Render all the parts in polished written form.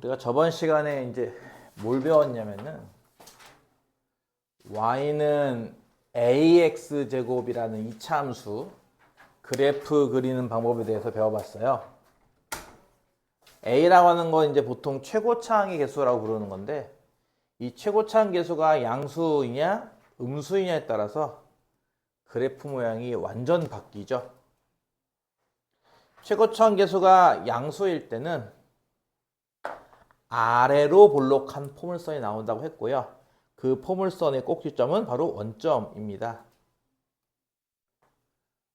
우리가 저번 시간에 이제 뭘 배웠냐면은 y는 ax 제곱이라는 이차함수 그래프 그리는 방법에 대해서 배워봤어요. a라고 하는 건 이제 보통 최고차항의 개수라고 부르는 건데 이 최고차항 개수가 양수이냐 음수이냐에 따라서 그래프 모양이 완전 바뀌죠. 최고차항 개수가 양수일 때는 아래로 볼록한 포물선이 나온다고 했고요. 그 포물선의 꼭지점은 바로 원점입니다.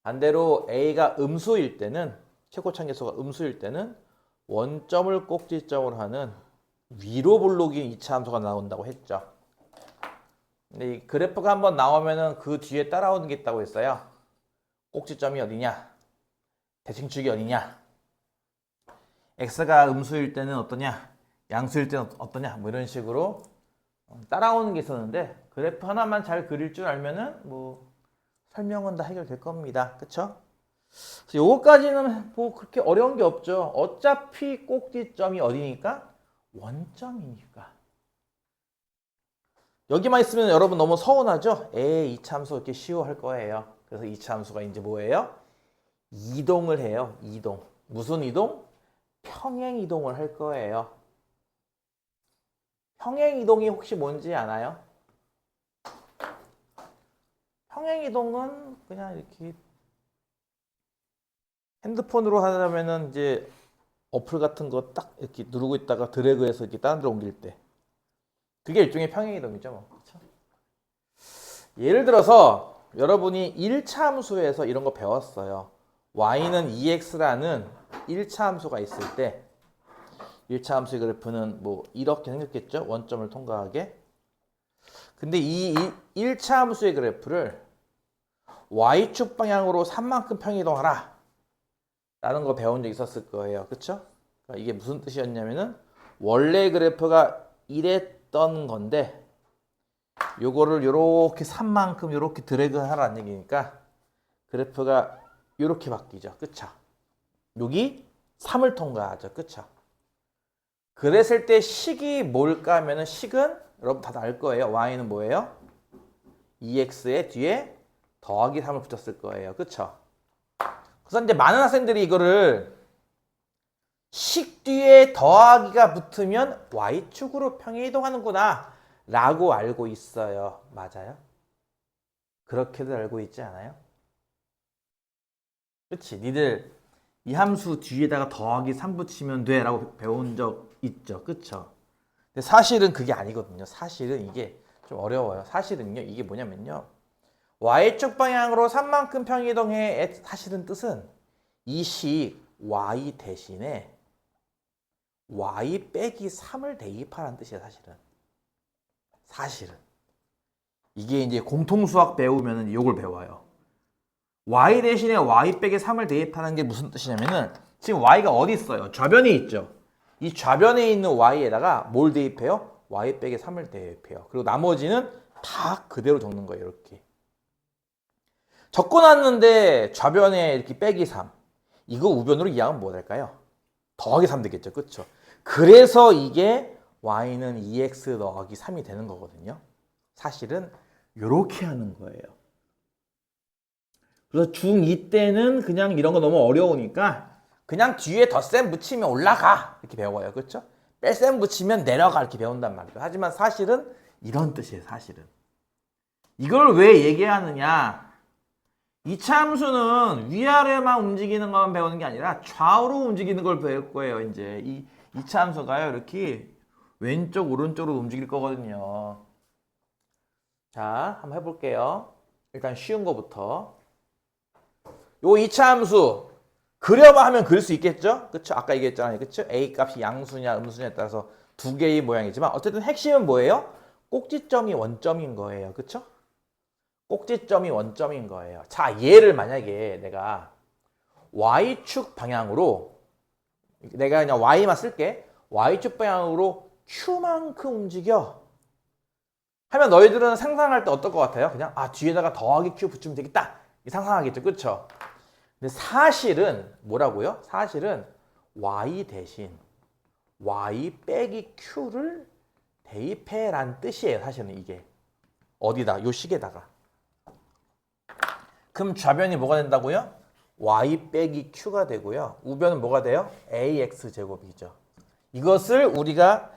반대로 a가 음수일 때는 최고차항 개수가 음수일 때는 원점을 꼭지점으로 하는 위로 볼록인 이차함수가 나온다고 했죠. 근데 이 그래프가 한번 나오면은 그 뒤에 따라오는 게 있다고 했어요. 꼭지점이 어디냐? 대칭축이 어디냐? x가 음수일 때는 어떠냐? 양수일 때는 어떠냐? 뭐 이런 식으로 따라오는 게 있었는데 그래프 하나만 잘 그릴 줄 알면은 뭐 설명은 다 해결될 겁니다. 그쵸? 그래서 요거까지는 뭐 그렇게 어려운 게 없죠. 어차피 꼭지점이 어디니까? 원점이니까. 여기만 있으면 여러분 너무 서운하죠? 이차함수 이렇게 쉬워할 거예요. 그래서 이차함수가 이제 뭐예요? 이동을 해요. 이동. 무슨 이동? 평행 이동을 할 거예요. 평행 이동이 혹시 뭔지 아나요? 평행 이동은 그냥 이렇게 핸드폰으로 하려면은 이제 어플 같은 거 딱 이렇게 누르고 있다가 드래그해서 이렇게 다른 데로 옮길 때 그게 일종의 평행 이동이죠. 뭐. 그렇죠? 예를 들어서 여러분이 1차 함수에서 이런 거 배웠어요. y는 2x라는 1차 함수가 있을 때 1차 함수의 그래프는 뭐 이렇게 생겼겠죠? 원점을 통과하게. 근데 이 1차 함수의 그래프를 y축 방향으로 3만큼 평이동하라 라는 거 배운 적 있었을 거예요. 그쵸? 그러니까 이게 무슨 뜻이었냐면은 원래 그래프가 이랬던 건데 요거를 요렇게 3만큼 요렇게 드래그 하라는 얘기니까 그래프가 요렇게 바뀌죠. 그쵸? 여기 3을 통과하죠. 그쵸? 그랬을 때 식이 뭘까 하면은 식은 여러분 다 알 거예요. y는 뭐예요? 2x의 뒤에 더하기 3을 붙였을 거예요. 그쵸? 그래서 이제 많은 학생들이 이거를 식 뒤에 더하기가 붙으면 y축으로 평행이동하는구나 라고 알고 있어요. 맞아요? 그렇게도 알고 있지 않아요? 그치? 니들 이 함수 뒤에다가 더하기 3 붙이면 돼 라고 배운 적 있죠. 그쵸? 근데 사실은 그게 아니거든요. 사실은 이게 좀 어려워요. 사실은요. 이게 뭐냐면요. y축 방향으로 3만큼 평이동해. 사실은 뜻은 이 식 y 대신에 y 빼기 3을 대입하라는 뜻이에요. 사실은. 이게 이제 공통수학 배우면 이걸 배워요. y 대신에 y 빼기 3을 대입하는 게 무슨 뜻이냐면은 지금 y가 어디 있어요? 좌변에 있죠. 이 좌변에 있는 y에다가 뭘 대입해요? y 빼기 3을 대입해요. 그리고 나머지는 다 그대로 적는 거예요. 이렇게. 적어놨는데 좌변에 이렇게 빼기 3. 이거 우변으로 이해하면 뭐 될까요? 더하기 3 되겠죠. 그렇죠? 그래서 이게 y는 2x 더하기 3이 되는 거거든요. 사실은 이렇게 하는 거예요. 그래서 중2 때는 그냥 이런 거 너무 어려우니까 그냥 뒤에 덧셈 붙이면 올라가 이렇게 배워요. 그렇죠? 뺄셈 붙이면 내려가 이렇게 배운단 말이에요. 하지만 사실은 이런 뜻이에요. 사실은. 이걸 왜 얘기하느냐? 이차 함수는 위아래만 움직이는 것만 배우는 게 아니라 좌우로 움직이는 걸 배울 거예요. 이제 이 이차 함수가요. 이렇게 왼쪽 오른쪽으로 움직일 거거든요. 자, 한번 해볼게요. 일단 쉬운 거부터. 요 이차 함수 그려봐 하면 그릴 수 있겠죠? 그쵸? 아까 얘기했잖아요. 그쵸? A 값이 양수냐 음수냐에 따라서 두 개의 모양이지만 어쨌든 핵심은 뭐예요? 꼭지점이 원점인 거예요. 그쵸? 꼭지점이 원점인 거예요. 자, 얘를 만약에 내가 y축 방향으로 내가 그냥 y만 쓸게. y축 방향으로 q만큼 움직여. 하면 너희들은 상상할 때 어떨 것 같아요? 그냥 뒤에다가 더하기 q 붙이면 되겠다. 상상하겠죠. 그쵸? 근데 사실은 뭐라고요? 사실은 y 대신 y 빼기 q를 대입해란 뜻이에요. 사실은 이게 어디다? 요 식에다가. 그럼 좌변이 뭐가 된다고요? y 빼기 q가 되고요. 우변은 뭐가 돼요? ax 제곱이죠. 이것을 우리가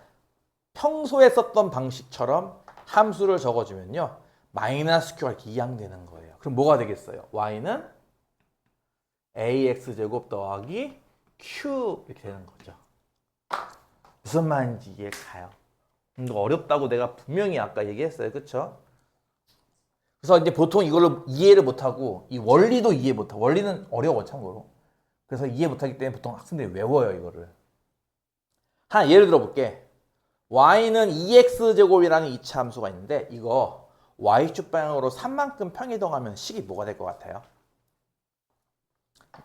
평소에 썼던 방식처럼 함수를 적어주면요. 마이너스 q가 이렇게 이항되는 거예요. 그럼 뭐가 되겠어요? y는 ax 제곱 더하기 q 이렇게 되는 거죠. 무슨 말인지 이해가요? 이거 어렵다고 내가 분명히 아까 얘기했어요. 그쵸? 그래서 이제 보통 이걸로 이해를 못하고 이 원리도 이해 못하고 원리는 어려워 참고로. 그래서 이해 못하기 때문에 보통 학생들이 외워요 이거를. 하나 예를 들어 볼게. y는 2x제곱이라는 이차 함수가 있는데 이거 y축 방향으로 3만큼 평이동하면 식이 뭐가 될 것 같아요?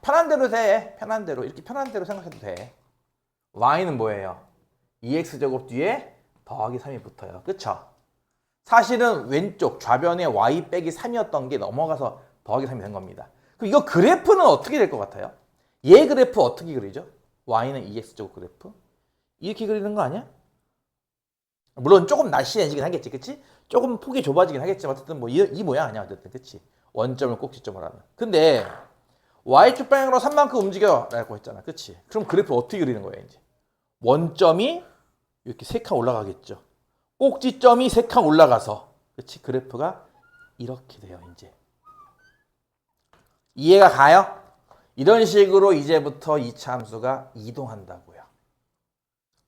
편한 대로 돼. 편한 대로. 이렇게 편한 대로 생각해도 돼. y는 뭐예요? 2x제곱 뒤에 더하기 3이 붙어요. 그쵸? 사실은 왼쪽 좌변에 y 빼기 3이었던 게 넘어가서 더하기 3이 된 겁니다. 그럼 이거 그래프는 어떻게 될 것 같아요? 얘 그래프 어떻게 그리죠? y는 2x제곱 그래프? 이렇게 그리는 거 아니야? 물론 조금 날씬해지긴 하겠지, 그치? 조금 폭이 좁아지긴 하겠지만 어쨌든 뭐 이 모양 아니야, 어쨌든, 그치? 원점을 꼭지점으로 하면. 근데 y축 방향으로 3만큼 움직여 라고 했잖아, 그치? 그럼 그래프 어떻게 그리는 거야, 이제? 원점이 이렇게 3칸 올라가겠죠. 꼭지점이 3칸 올라가서, 그치? 그래프가 이렇게 돼요, 이제. 이해가 가요? 이런 식으로 이제부터 2차 함수가 이동한다고요.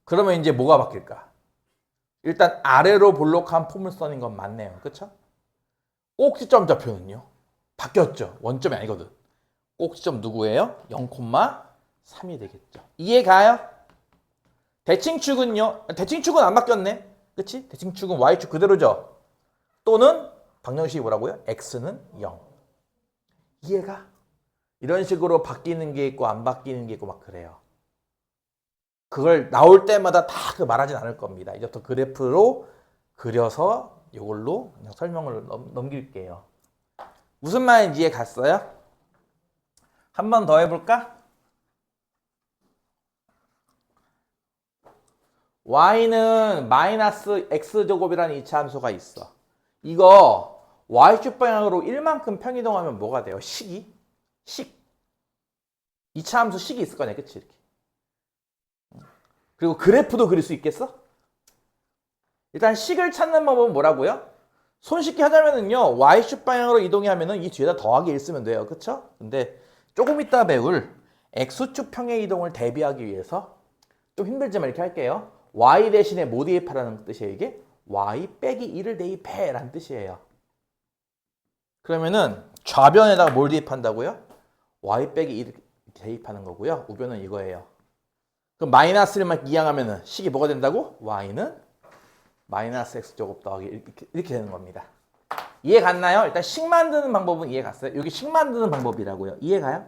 그러면 이제 뭐가 바뀔까? 일단 아래로 볼록한 포물선인 건 맞네요. 그쵸? 꼭지점 좌표는요? 바뀌었죠. 원점이 아니거든. 꼭지점 누구예요? 0,3이 되겠죠. 이해가요? 대칭축은요? 대칭축은 안 바뀌었네. 그치? 대칭축은 y축 그대로죠. 또는 방정식이 뭐라고요? x는 0. 이해가? 이런 식으로 바뀌는 게 있고 안 바뀌는 게 있고 막 그래요. 그걸 나올 때마다 다 그 말하진 않을 겁니다. 이제부터 그래프로 그려서 이걸로 그냥 설명을 넘길게요. 무슨 말인지 이해 갔어요? 한 번 더 해볼까? y는 마이너스 x제곱이라는 이차 함수가 있어. 이거 y축 방향으로 1만큼 평이동하면 뭐가 돼요? 식이? 식. 이차 함수 식이 있을 거 아니야, 그치? 이렇게. 그리고 그래프도 그릴 수 있겠어? 일단 식을 찾는 방법은 뭐라고요? 손쉽게 하자면은요, y축 방향으로 이동해 하면은 이 뒤에다 더하기 1 쓰면 돼요. 그쵸? 근데 조금 이따 배울 x축 평행 이동을 대비하기 위해서 좀 힘들지만 이렇게 할게요. y 대신에 뭐 대입하라는 뜻이에요, 이게? y 빼기 1을 대입해 라는 뜻이에요. 그러면은 좌변에다가 뭘 대입한다고요? y 빼기 1을 대입하는 거고요. 우변은 이거예요. 그럼 마이너스 1만 이항하면은 식이 뭐가 된다고? y는 마이너스 x제곱 더하기 이렇게 되는 겁니다. 이해 갔나요? 일단 식 만드는 방법은 이해 갔어요? 여기 식 만드는 방법이라고요. 이해 가요?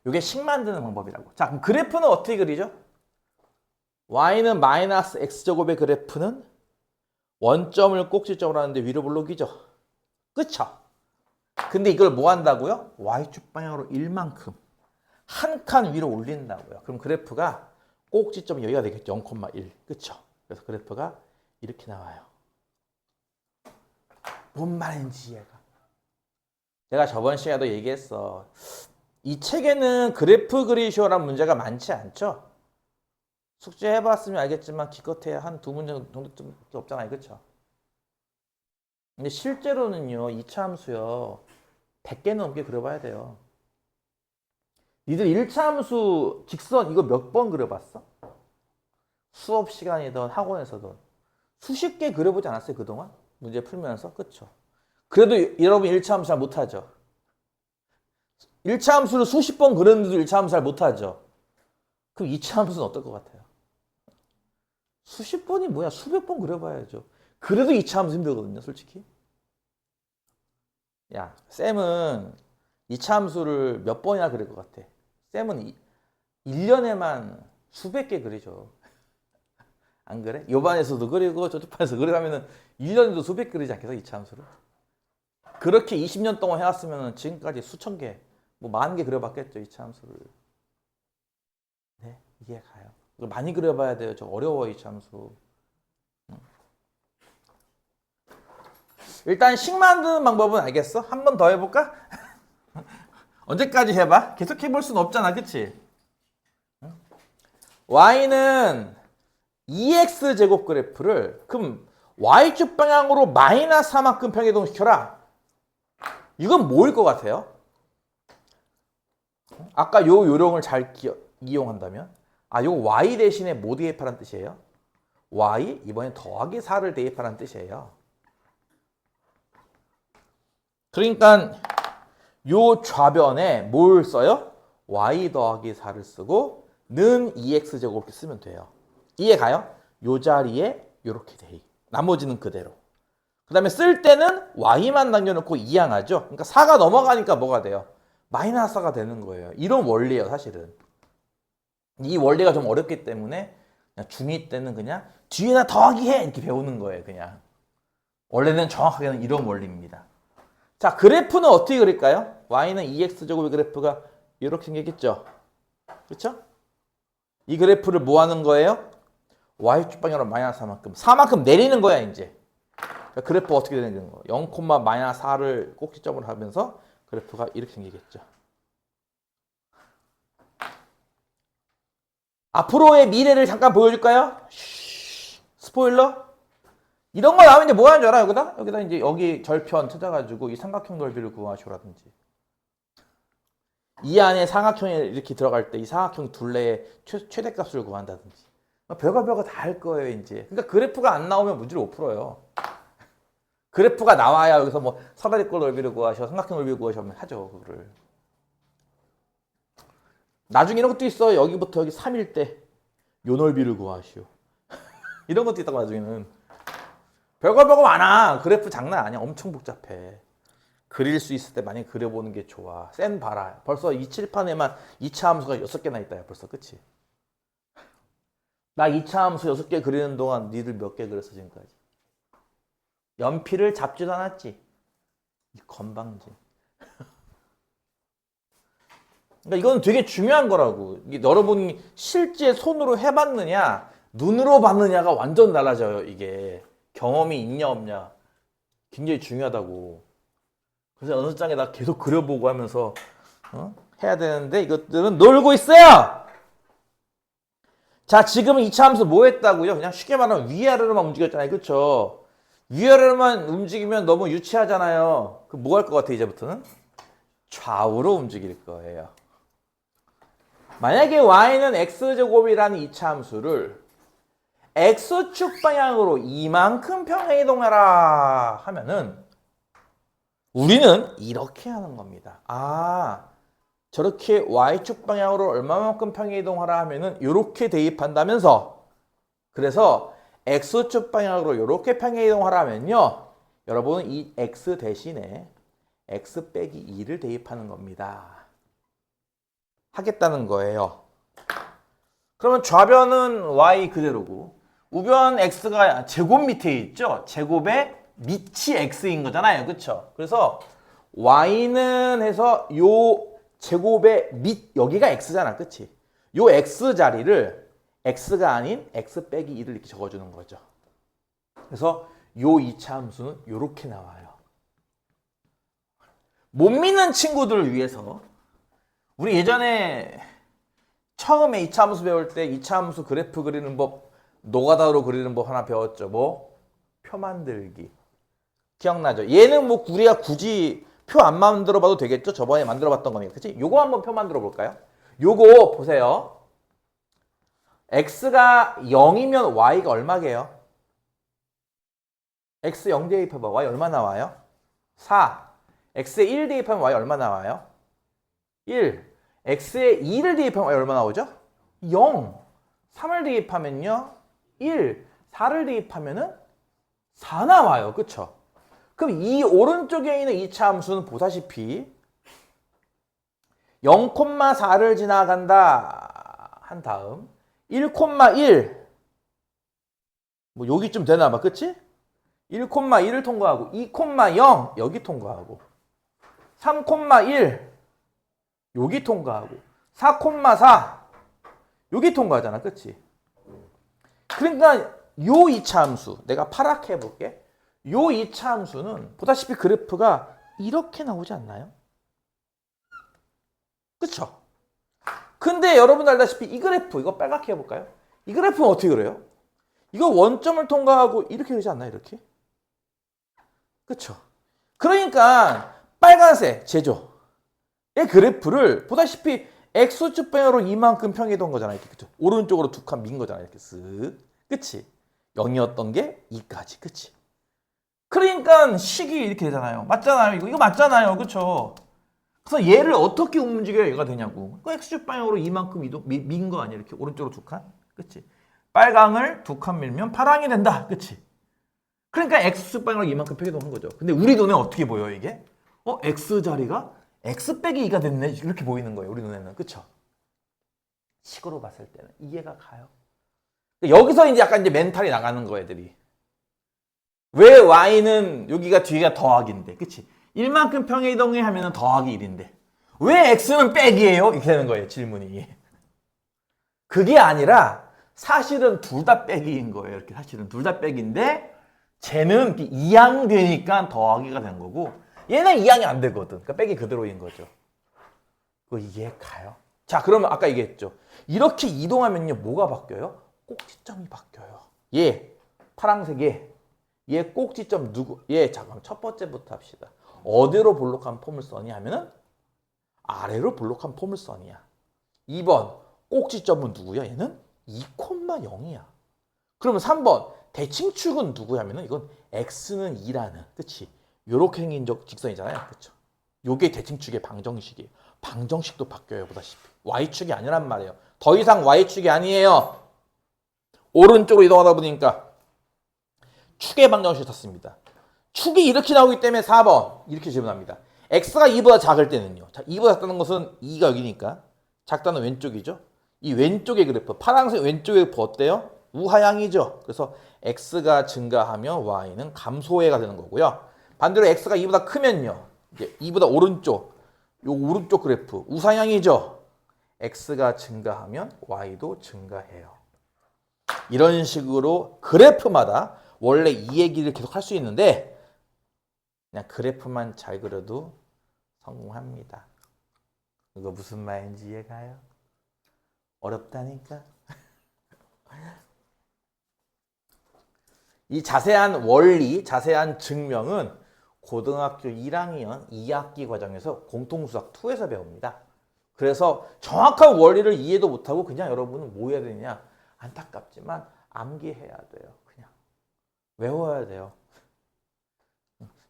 이게 식 만드는 방법이라고. 자, 그럼 그래프는 어떻게 그리죠? y는 마이너스 x제곱의 그래프는 원점을 꼭지점으로 하는데 위로 볼록이죠. 그쵸? 근데 이걸 뭐 한다고요? y축 방향으로 1만큼 한 칸 위로 올린다고요. 그럼 그래프가 꼭지점이 여기가 되겠죠. 0,1. 그쵸? 그래서 그래프가 이렇게 나와요. 뭔 말인지 이해가. 내가 저번 시간에도 얘기했어. 이 책에는 그래프 그리쇼란 문제가 많지 않죠? 숙제 해봤으면 알겠지만 기껏해야 한 2문제 정도밖에 없잖아요. 그쵸? 근데 실제로는요. 2차 함수요. 100개 넘게 그려봐야 돼요. 니들 1차 함수 직선 이거 몇 번 그려봤어? 수업 시간이든 학원에서든 수십 개 그려보지 않았어요 그동안? 문제 풀면서? 그쵸? 그래도 여러분 1차 함수 잘 못하죠? 1차 함수를 수십 번 그렸는데도 1차 함수 잘 못하죠? 그럼 2차 함수는 어떨 것 같아요? 수십 번이 뭐야? 수백 번 그려봐야죠. 그래도 2차 함수 힘들거든요 솔직히. 야 쌤은 2차 함수를 몇 번이나 그릴 것 같아? 쌤은 1년에만 수백 개 그리죠. 안 그래? 요 반에서도 그리고 저쪽 반에서 그리면 1년에도 수백 그리지 않겠어? 2차 함수를? 그렇게 20년 동안 해왔으면 지금까지 수천 개, 뭐 10,000개 그려봤겠죠? 2차 함수를. 네, 이해 가요. 이거 많이 그려봐야 돼요. 저 어려워 이 참수. 일단 식 만드는 방법은 알겠어? 한 번 더 해볼까? 언제까지 해봐? 계속 해볼 수는 없잖아, 그치? y는 2x 제곱 그래프를 그럼 y축 방향으로 마이너스 4만큼 평이동시켜라. 이건 뭐일 것 같아요? 아까 요 요령을 잘 이용한다면 요 y 대신에 뭐 대입하라는 뜻이에요? y 이번엔 더하기 4를 대입하라는 뜻이에요. 그러니까 요 좌변에 뭘 써요? y 더하기 4를 쓰고 는 2x 제곱 이렇게 쓰면 돼요. 이해 가요? 요 자리에 요렇게 돼. 나머지는 그대로. 그 다음에 쓸 때는 y만 남겨놓고 이항하죠. 그러니까 4가 넘어가니까 뭐가 돼요? 마이너스 4가 되는 거예요. 이런 원리예요, 사실은. 이 원리가 좀 어렵기 때문에 그냥 중2 때는 그냥 뒤에다 더하기 해! 이렇게 배우는 거예요, 그냥. 원래는 정확하게는 이런 원리입니다. 자, 그래프는 어떻게 그릴까요? y는 2x제곱의 그래프가 이렇게 생겼겠죠? 그렇죠? 이 그래프를 뭐 하는 거예요? y축 방향으로 마이너스 4만큼 내리는 거야, 이제. 그러니까 그래프 어떻게 되는 거예요? 0, 마이너스 4를 꼭지점으로 하면서 그래프가 이렇게 생기겠죠. 앞으로의 미래를 잠깐 보여줄까요? 스포일러? 이런 거 나오면 이제 뭐 하는 줄 알아? 여기다 이제 여기 절편 찾아가지고 이 삼각형 넓이를 구하시라든지. 이 안에 삼각형이 이렇게 들어갈 때 이 삼각형 둘레의 최대값을 구한다든지. 별거 다 할 거예요, 이제. 그러니까 그래프가 안 나오면 문제를 못 풀어요. 그래프가 나와야 여기서 뭐 사다리꼴 넓이를 구하셔, 삼각형 넓이를 구하셔 하면 하죠, 그거를. 나중에 이런 것도 있어. 여기부터 여기 3일 때 요 넓이를 구하시오. 이런 것도 있다고 나중에는. 별거 많아. 그래프 장난 아니야. 엄청 복잡해. 그릴 수 있을 때 많이 그려보는 게 좋아. 센 봐라. 벌써 이 칠판에만 2차 함수가 6개나 있다. 벌써 끝이. 나 2차 함수 6개 그리는 동안 니들 몇 개 그렸어 지금까지? 연필을 잡지도 않았지. 이 건방지. 그러니까 이건 되게 중요한 거라고. 여러분이 실제 손으로 해봤느냐 눈으로 봤느냐가 완전 달라져요. 이게 경험이 있냐 없냐 굉장히 중요하다고. 그래서 어느 장에다 계속 그려보고 하면서 해야 되는데 이것들은 놀고 있어요. 자, 지금은 2차 함수 뭐 했다고요? 그냥 쉽게 말하면 위아래로만 움직였잖아요. 그쵸? 위아래로만 움직이면 너무 유치하잖아요. 그럼 뭐 할 것 같아 이제부터는? 좌우로 움직일 거예요. 만약에 y는 x제곱이라는 2차 함수를 x축 방향으로 이만큼 평행이동하라 하면은 우리는 이렇게 하는 겁니다. 저렇게 y축 방향으로 얼마만큼 평행이동하라 하면은 이렇게 대입한다면서, 그래서 x축 방향으로 이렇게 평행이동하라 하면요, 여러분은 이 x 대신에 x 빼기 2를 대입하는 겁니다. 하겠다는 거예요. 그러면 좌변은 y 그대로고 우변 x가 제곱 밑에 있죠? 제곱의 밑이 x인 거잖아요. 그쵸? 그래서 y는 해서 요 제곱의 밑, 여기가 x잖아. 그치? 요 x 자리를 x가 아닌 x 빼기 2를 이렇게 적어주는 거죠. 그래서 요 2차 함수는 요렇게 나와요. 못 믿는 친구들을 위해서 우리 예전에 처음에 2차 함수 배울 때 2차 함수 그래프 그리는 법, 노가다로 그리는 법 하나 배웠죠. 뭐? 표 만들기. 기억나죠? 얘는 뭐 우리가 굳이 표 안 만들어 봐도 되겠죠? 저번에 만들어 봤던 거니까. 그치? 요거 한번 표 만들어 볼까요? 요거 보세요. x가 0이면 y가 얼마게요? x 0 대입해봐. y 얼마 나와요? 4. x에 1 대입하면 y 얼마 나와요? 1. x에 2를 대입하면 y 얼마 나오죠? 0. 3을 대입하면요 1. 4를 대입하면은 4 나와요. 그쵸? 그럼 이 오른쪽에 있는 2차 함수는 보다시피 0,4를 지나간다 한 다음 1,1 뭐 여기쯤 되나봐. 그치? 1,1을 통과하고 2,0 여기 통과하고 3,1 여기 통과하고 4,4 여기 통과하잖아. 그치? 그러니까 요 2차 함수 내가 파랗게 해볼게. 요 2차 함수는 보다시피 그래프가 이렇게 나오지 않나요? 그쵸? 근데 여러분 알다시피 이 그래프 이거 빨갛게 해볼까요? 이 그래프는 어떻게 그래요? 이거 원점을 통과하고 이렇게 되지 않나요? 이렇게? 그쵸? 그러니까 빨간색 제조의 그래프를 보다시피 X축 방향으로 이만큼 평이동 거잖아요. 이렇게. 그쵸? 오른쪽으로 두 칸 민 거잖아요. 이렇게 쓱. 그치? 0이었던 게 2까지. 그치? 그러니까 식이 이렇게 되잖아요. 맞잖아요. 이거 맞잖아요. 그쵸? 그래서 얘를 어떻게 움직여야 얘가 되냐고. 그 X축 방향으로 이만큼 민 거 아니야? 이렇게 오른쪽으로 두 칸? 그치? 빨강을 두 칸 밀면 파랑이 된다. 그치? 그러니까 X축 방향으로 이만큼 표기동한 거죠. 근데 우리 눈에 어떻게 보여 이게? X 자리가 X 빼기 2가 됐네. 이렇게 보이는 거예요. 우리 눈에는. 그쵸? 식으로 봤을 때는 이해가 가요. 여기서 이제 약간 이제 멘탈이 나가는 거 애들이. 왜 Y는 여기가 뒤가 더하기인데. 그치? 1만큼 평행이동해 하면은 더하기 1인데. 왜 X는 빼기예요? 이렇게 되는 거예요. 질문이. 그게 아니라 사실은 둘 다 빼기인 거예요. 이렇게 사실은 둘 다 빼기인데 쟤는 이항되니까 더하기가 된 거고 얘는 이항이 안 되거든. 그러니까 빼기 그대로인 거죠. 그거 이해 가요? 자, 그러면 아까 얘기했죠. 이렇게 이동하면요. 뭐가 바뀌어요? 꼭지점이 바뀌어요. 얘 파란색에 얘 꼭지점 누구? 얘 잠깐 첫 번째부터 합시다. 어디로 볼록한 포물선이 하면은 아래로 볼록한 포물선이야. 2번 꼭지점은 누구야? 얘는 2,0이야. 그러면 3번 대칭축은 누구야? 하면은 이건 x는 2라는 그치? 요렇게 생긴 직선이잖아요. 그쵸? 요게 대칭축의 방정식이에요. 방정식도 바뀌어요. 보다시피 y축이 아니란 말이에요. 더 이상 y축이 아니에요. 오른쪽으로 이동하다 보니까 축의 방정식을 썼습니다. 축이 이렇게 나오기 때문에 4번 이렇게 질문합니다. x가 2보다 작을 때는요. 자, 2보다 작다는 것은 2가 여기니까 작다는 왼쪽이죠. 이 왼쪽의 그래프, 파란색 왼쪽의 그래프 어때요? 우하향이죠. 그래서 x가 증가하면 y는 감소해가 되는 거고요. 반대로 x가 2보다 크면요. 이제 2보다 오른쪽, 요 오른쪽 그래프 우상향이죠. x가 증가하면 y도 증가해요. 이런 식으로 그래프마다 원래 이 얘기를 계속 할 수 있는데 그냥 그래프만 잘 그려도 성공합니다. 이거 무슨 말인지 이해가요? 어렵다니까. 이 자세한 원리, 자세한 증명은 고등학교 1학년 2학기 과정에서 공통수학 2에서 배웁니다. 그래서 정확한 원리를 이해도 못하고 그냥 여러분은 뭐 해야 되냐? 안타깝지만 암기해야 돼요. 그냥 외워야 돼요.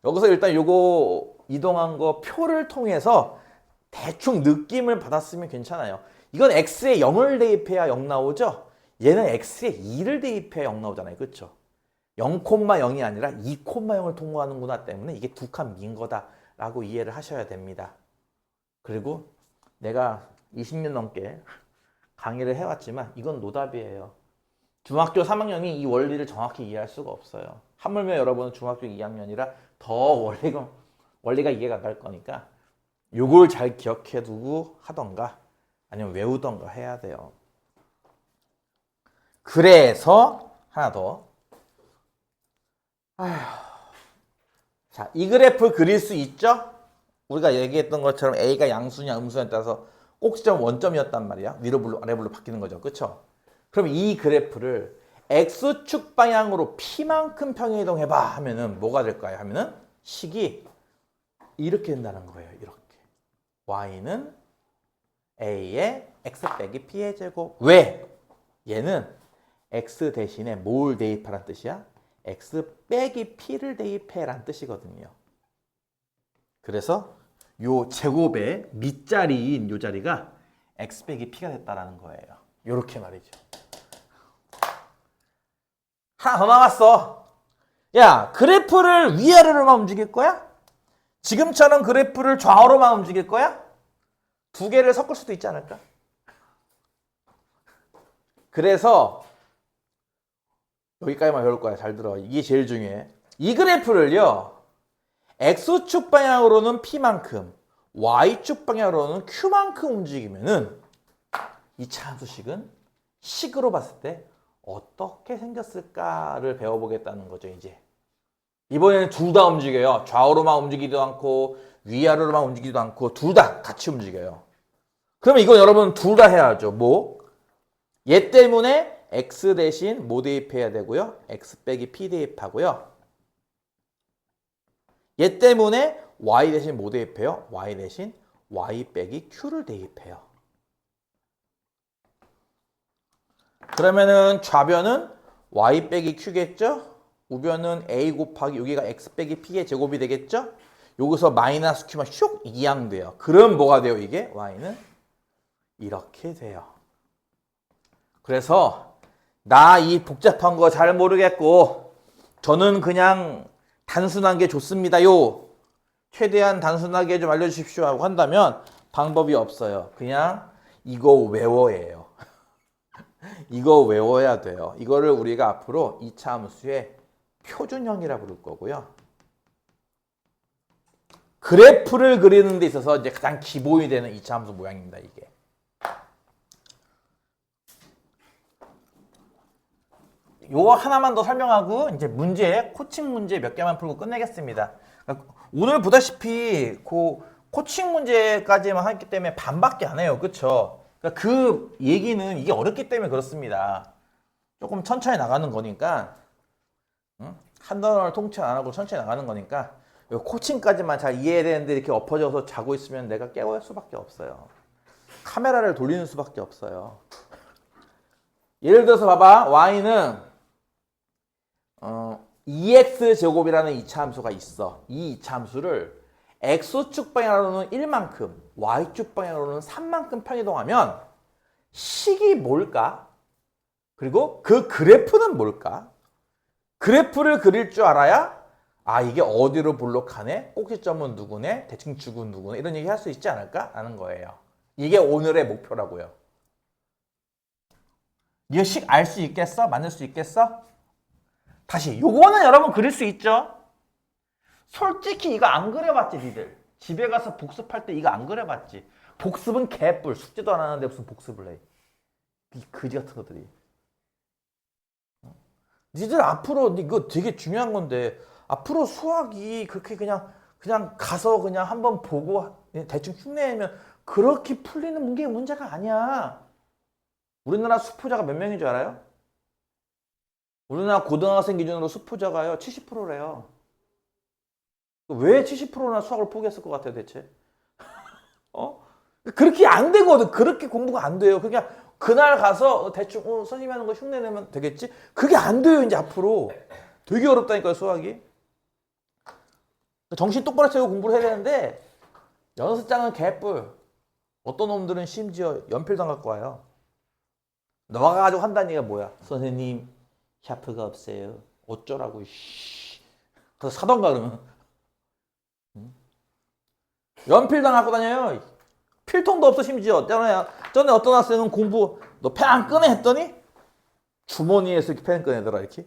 여기서 일단 요거 이동한 거 표를 통해서 대충 느낌을 받았으면 괜찮아요. 이건 x에 0을 대입해야 0 나오죠? 얘는 x에 2를 대입해야 0 나오잖아요. 그렇죠? 0,0이 아니라 2,0을 통과하는구나 때문에 이게 두 칸 민 거다라고 이해를 하셔야 됩니다. 그리고 내가 20년 넘게 강의를 해왔지만 이건 노답이에요. 중학교 3학년이 이 원리를 정확히 이해할 수가 없어요. 하물며 여러분은 중학교 2학년이라 더 원리가 이해가 안 갈 거니까 요걸 잘 기억해 두고 하던가 아니면 외우던가 해야 돼요. 그래서 하나 더. 자, 이 그래프 그릴 수 있죠? 우리가 얘기했던 것처럼 A가 양수냐 음수냐에 따라서 꼭지점 원점이었단 말이야. 위로 블루 아래 블루 바뀌는 거죠. 그렇죠? 그럼 이 그래프를 X축 방향으로 P만큼 평행이동 해봐 하면은 뭐가 될까요? 하면은 식이 이렇게 된다는 거예요. 이렇게. Y는 A의 X 빼기 P의 제곱. 왜? 얘는 X 대신에 뭘 대입하란 뜻이야? X 빼기 P를 대입해란 뜻이거든요. 그래서 요 제곱의 밑자리인 요 자리가 X 빼기 P가 됐다라는 거예요. 요렇게 말이죠. 하나 더 나왔어. 야, 그래프를 위아래로만 움직일 거야? 지금처럼 그래프를 좌우로만 움직일 거야? 두 개를 섞을 수도 있지 않을까? 그래서 여기까지만 배울 거야. 잘 들어. 이게 제일 중요해. 이 그래프를요. X축 방향으로는 P만큼, Y축 방향으로는 Q만큼 움직이면은 이 차함수식은 식으로 봤을 때 어떻게 생겼을까를 배워보겠다는 거죠, 이제. 이번에는 둘 다 움직여요. 좌우로만 움직이지도 않고 위아래로만 움직이지도 않고 둘 다 같이 움직여요. 그러면 이건 여러분 둘 다 해야죠. 뭐? 얘 때문에 x 대신 뭐 대입해야 되고요? x 빼기 p 대입하고요. 얘 때문에 y 대신 뭐 대입해요? y 대신 y 빼기 q를 대입해요. 그러면은 좌변은 y 빼기 q겠죠? 우변은 a 곱하기 여기가 x 빼기 p의 제곱이 되겠죠? 여기서 마이너스 q만 슉 이항돼요. 그럼 뭐가 돼요 이게? y는 이렇게 돼요. 그래서 나 이 복잡한 거 잘 모르겠고 저는 그냥 단순한 게 좋습니다요. 최대한 단순하게 좀 알려주십시오 하고 한다면 방법이 없어요. 그냥 이거 외워예요. 이거 외워야 돼요. 이거를 우리가 앞으로 2차 함수의 표준형이라 부를 거고요. 그래프를 그리는 데 있어서 이제 가장 기본이 되는 2차 함수 모양입니다, 이게. 요 하나만 더 설명하고 이제 문제, 코칭 문제 몇 개만 풀고 끝내겠습니다. 그러니까 오늘 보다시피 그 코칭 문제까지만 했기 때문에 반밖에 안 해요. 그쵸? 그러니까 그 얘기는 이게 어렵기 때문에 그렇습니다. 조금 천천히 나가는 거니까 한 단어를 통치 안 하고 천천히 나가는 거니까 코칭까지만 잘 이해해야 되는데 이렇게 엎어져서 자고 있으면 내가 깨울 수밖에 없어요. 카메라를 돌리는 수밖에 없어요. 예를 들어서 봐봐. y는 2x제곱이라는 2차 함수가 있어. 이 2차 함수를 x축 방향으로는 1만큼, y축 방향으로는 3만큼 편이동하면 식이 뭘까? 그리고 그 그래프는 뭘까? 그래프를 그릴 줄 알아야 아 이게 어디로 볼록하네? 꼭지점은 누구네? 대칭축은 누구네? 이런 얘기 할 수 있지 않을까? 라는 거예요. 이게 오늘의 목표라고요. 이거 식 알 수 있겠어? 만들 수 있겠어? 다시 요거는 여러분 그릴 수 있죠? 솔직히 이거 안 그려봤지 니들. 집에 가서 복습할 때 이거 안 그려봤지. 복습은 개뿔. 숙제도 안 하는데 무슨 복습을 해. 이 거지 같은 것들이. 니들 앞으로 이거 되게 중요한 건데 앞으로 수학이 그렇게 그냥 가서 그냥 한번 보고 대충 흉내내면 그렇게 풀리는 게 문제가 아니야. 우리나라 수포자가 몇 명인 줄 알아요? 우리나라 고등학생 기준으로 수포자가요 70%래요. 왜 70%나 수학을 포기했을 것 같아요 대체? 그렇게 안 되거든. 그렇게 공부가 안 돼요. 그냥 그날 가서 대충 선생님이 하는 거 흉내내면 되겠지? 그게 안 돼요 이제 앞으로. 되게 어렵다니까요 수학이. 정신 똑바로 차리고 공부를 해야 되는데 연습장은 개뿔. 어떤 놈들은 심지어 연필도 안 갖고 와요. 너가 가지고 한다는 얘기가 뭐야? 선생님 샤프가 없어요. 어쩌라고. 그래서 사던가 그러면. 연필도 안 갖고 다녀요. 필통도 없어 심지어. 전에 어떤 학생은 공부 너 펜 안 꺼내 했더니 주머니에서 이렇게 펜 꺼내더라 이렇게.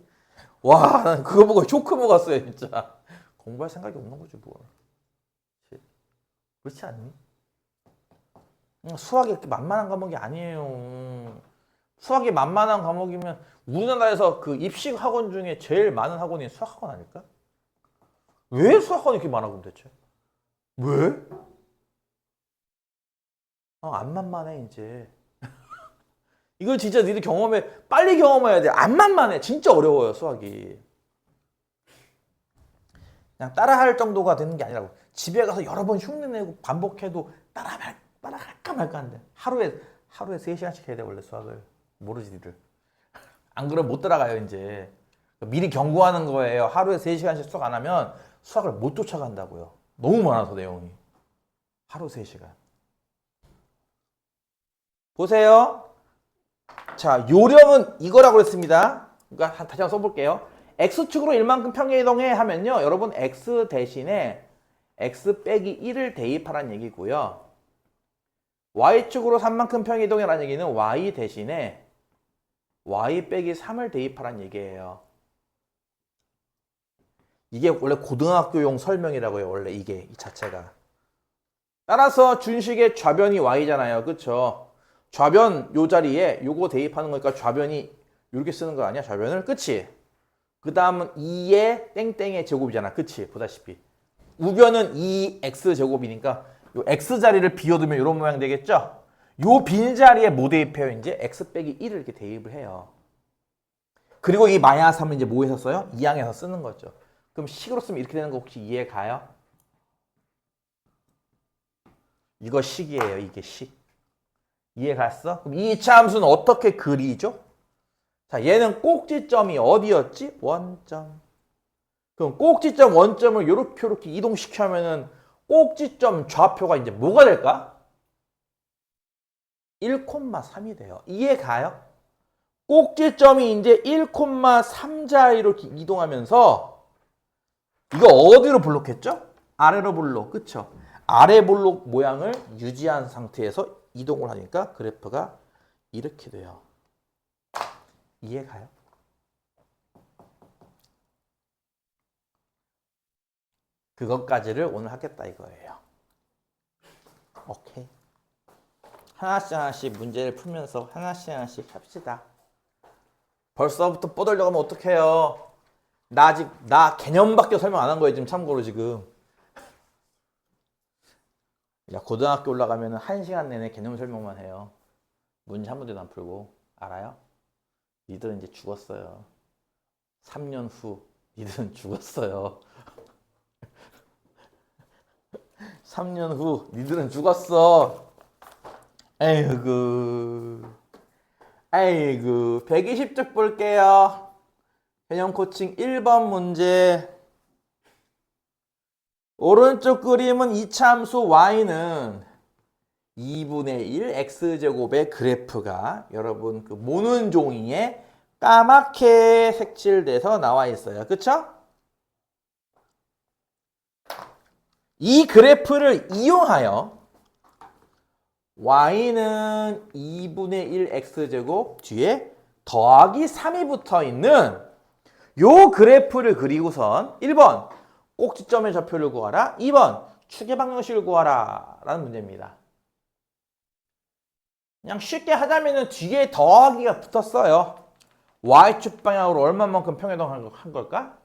와, 난 그거 보고 쇼크 먹었어요 진짜. 공부할 생각이 없는 거지 뭐. 그렇지 않니? 수학이 이렇게 만만한 과목이 아니에요. 수학이 만만한 과목이면 우리나라에서 그 입시 학원 중에 제일 많은 학원이 수학 학원 아닐까? 왜 수학 학원이 이렇게 많아 그럼 대체? 왜? 안 만만해 이제. 이걸 진짜 니들 빨리 경험해야 돼. 안 만만해. 진짜 어려워요 수학이. 그냥 따라할 정도가 되는 게 아니라고. 집에 가서 여러 번 흉내내고 반복해도 따라갈까 말까 한데. 하루에 3시간씩 해야 돼 원래 수학을. 모르지 니들. 안 그러면 못 따라가요 이제. 미리 경고하는 거예요. 하루에 3시간씩 수학 안 하면 수학을 못 쫓아간다고요. 너무 많아서 내용이. 하루 3시간. 보세요. 자, 요령은 이거라고 했습니다. 그러니까 다시 한번 써볼게요. X축으로 1만큼 평행이동해 하면요. 여러분 X 대신에 X 빼기 1을 대입하라는 얘기고요. Y축으로 3만큼 평행이동해라는 얘기는 Y 대신에 Y 빼기 3을 대입하라는 얘기예요. 이게 원래 고등학교용 설명이라고요. 원래 이게 이 자체가. 따라서 준식의 좌변이 Y잖아요. 그쵸? 좌변 요 자리에 요거 대입하는 거니까 좌변이 이렇게 쓰는 거 아니야? 좌변을. 그치? 그 다음은 2의 땡땡의 제곱이잖아. 그치? 보다시피. 우변은 2x제곱이니까 요 x자리를 비워두면 이런 모양 되겠죠? 요 빈자리에 뭐 대입해요? 이제 x 빼기 1을 이렇게 대입을 해요. 그리고 이 마이너스 3은 이제 뭐에서 써요? 2항에서 쓰는 거죠. 그럼 식으로 쓰면 이렇게 되는 거 혹시 이해 가요? 이거 식이에요. 이게 식. 이해 갔어? 그럼 이 이차함수는 어떻게 그리죠? 자, 얘는 꼭지점이 어디였지? 원점. 그럼 꼭지점 원점을 요렇게 이동시켜 하면은 꼭지점 좌표가 이제 뭐가 될까? 1,3이 돼요. 이해 가요? 꼭지점이 이제 1,3자리로 이렇게 이동하면서 이거 어디로 블록했죠? 아래로 블록. 그쵸? 아래 블록 모양을 유지한 상태에서 이동을 하니까 그래프가 이렇게 돼요. 이해 가요? 그것까지를 오늘 하겠다 이거예요. 오케이. 하나씩 문제를 풀면서 하나씩 합시다. 벌써부터 뻗으려고 하면 어떡해요? 나 개념밖에 설명 안 한 거예요, 지금 참고로 지금. 야, 고등학교 올라가면 1시간 내내 개념 설명만 해요. 문제 한 문제도 안 풀고. 알아요? 니들은 이제 죽었어요. 3년 후 니들은 죽었어요. 3년 후 니들은 죽었어. 아이고 120쪽 볼게요. 개념 코칭 1번 문제. 오른쪽 그림은 이차함수 y는 2분의 1 x제곱의 그래프가 여러분 그 모는 종이에 까맣게 색칠돼서 나와 있어요. 그쵸? 이 그래프를 이용하여 y는 2분의 1 x제곱 뒤에 더하기 3이 붙어 있는 요 그래프를 그리고선 1번 꼭지점의 좌표를 구하라. 2번 축의 방정식을 구하라 라는 문제입니다. 그냥 쉽게 하자면은 뒤에 더하기가 붙었어요. y축 방향으로 얼마만큼 평행이동한 걸까?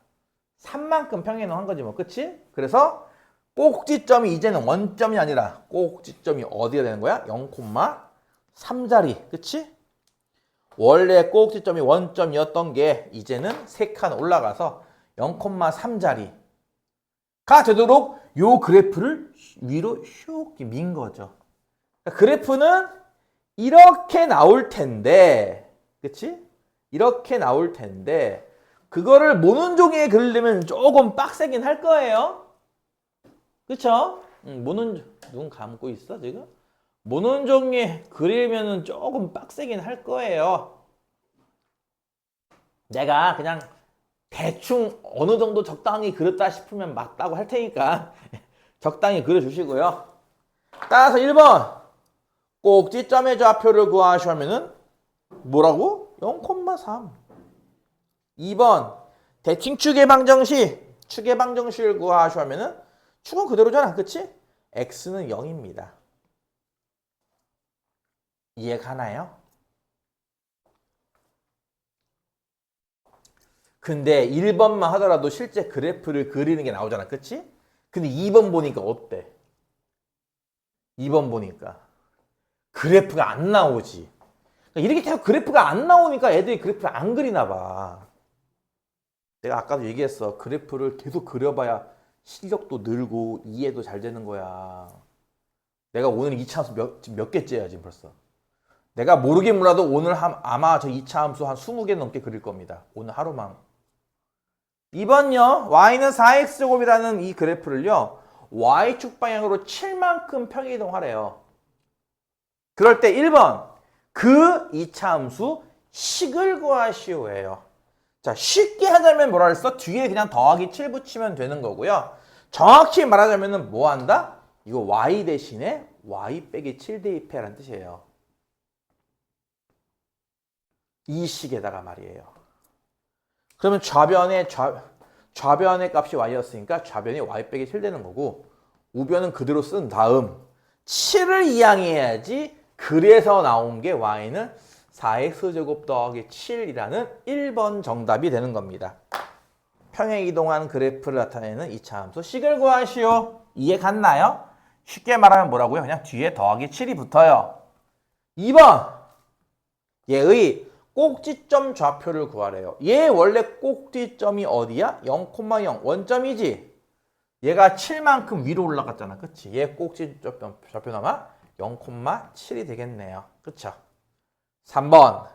3만큼 평행이동한 거지 뭐. 그치? 그래서 꼭지점이 이제는 원점이 아니라 꼭지점이 어디가 되는 거야? 0,3자리. 그치? 원래 꼭지점이 원점이었던 게 이제는 3칸 올라가서 0,3자리가 되도록 요 그래프를 위로 슉 민 거죠. 그러니까 그래프는 이렇게 나올 텐데, 그치? 이렇게 나올 텐데 그거를 모는 종이에 그리려면 조금 빡세긴 할 거예요. 그쵸? 눈 감고 있어 지금? 모는 종이에 그리면은 조금 빡세긴 할 거예요. 내가 그냥 대충 어느 정도 적당히 그렸다 싶으면 맞다고 할 테니까 적당히 그려주시고요. 따라서 1번 꼭지점의 좌표를 구하시면은 뭐라고? 0,3. 2번 대칭 축의 방정식을 구하시면은 축은 그대로잖아. 그치? x는 0입니다. 이해 가나요? 근데 1번만 하더라도 실제 그래프를 그리는 게 나오잖아. 그치? 근데 2번 보니까 어때? 2번 보니까 그래프가 안 나오지. 그러니까 이렇게 계속 그래프가 안 나오니까 애들이 그래프를 안 그리나 봐. 내가 아까도 얘기했어. 그래프를 계속 그려봐야 실력도 늘고 이해도 잘 되는 거야. 내가 오늘 2차 함수 지금 몇 개째야 지금 벌써. 내가 모르긴 몰라도 오늘 아마 저 2차 함수 한 20개 넘게 그릴 겁니다. 오늘 하루만. 2번요. y는 4x제곱이라는 이 그래프를요. y축 방향으로 7만큼 평행이동하래요. 그럴 때 1번 그 2차 함수 식을 구하시오예요. 자, 쉽게 하자면 뭐라 그랬어? 뒤에 그냥 더하기 7 붙이면 되는 거고요. 정확히 말하자면 뭐 한다? 이거 y 대신에 y 빼기 7 대입해라는 뜻이에요. 이 식에다가 말이에요. 그러면 좌변의 값이 y였으니까 좌변이 y 빼기 7 되는 거고 우변은 그대로 쓴 다음 7을 이항해야지. 그래서 나온 게 y는 4x제곱 더하기 7이라는 1번 정답이 되는 겁니다. 평행 이동한 그래프를 나타내는 이차함수 식을 구하시오. 이해 갔나요? 쉽게 말하면 뭐라고요? 그냥 뒤에 더하기 7이 붙어요. 2번 얘의 꼭지점 좌표를 구하래요. 얘 원래 꼭지점이 어디야? 0,0 원점이지. 얘가 7만큼 위로 올라갔잖아. 그치? 얘 꼭지점 좌표는 아마 0,7이 되겠네요. 그쵸? 3번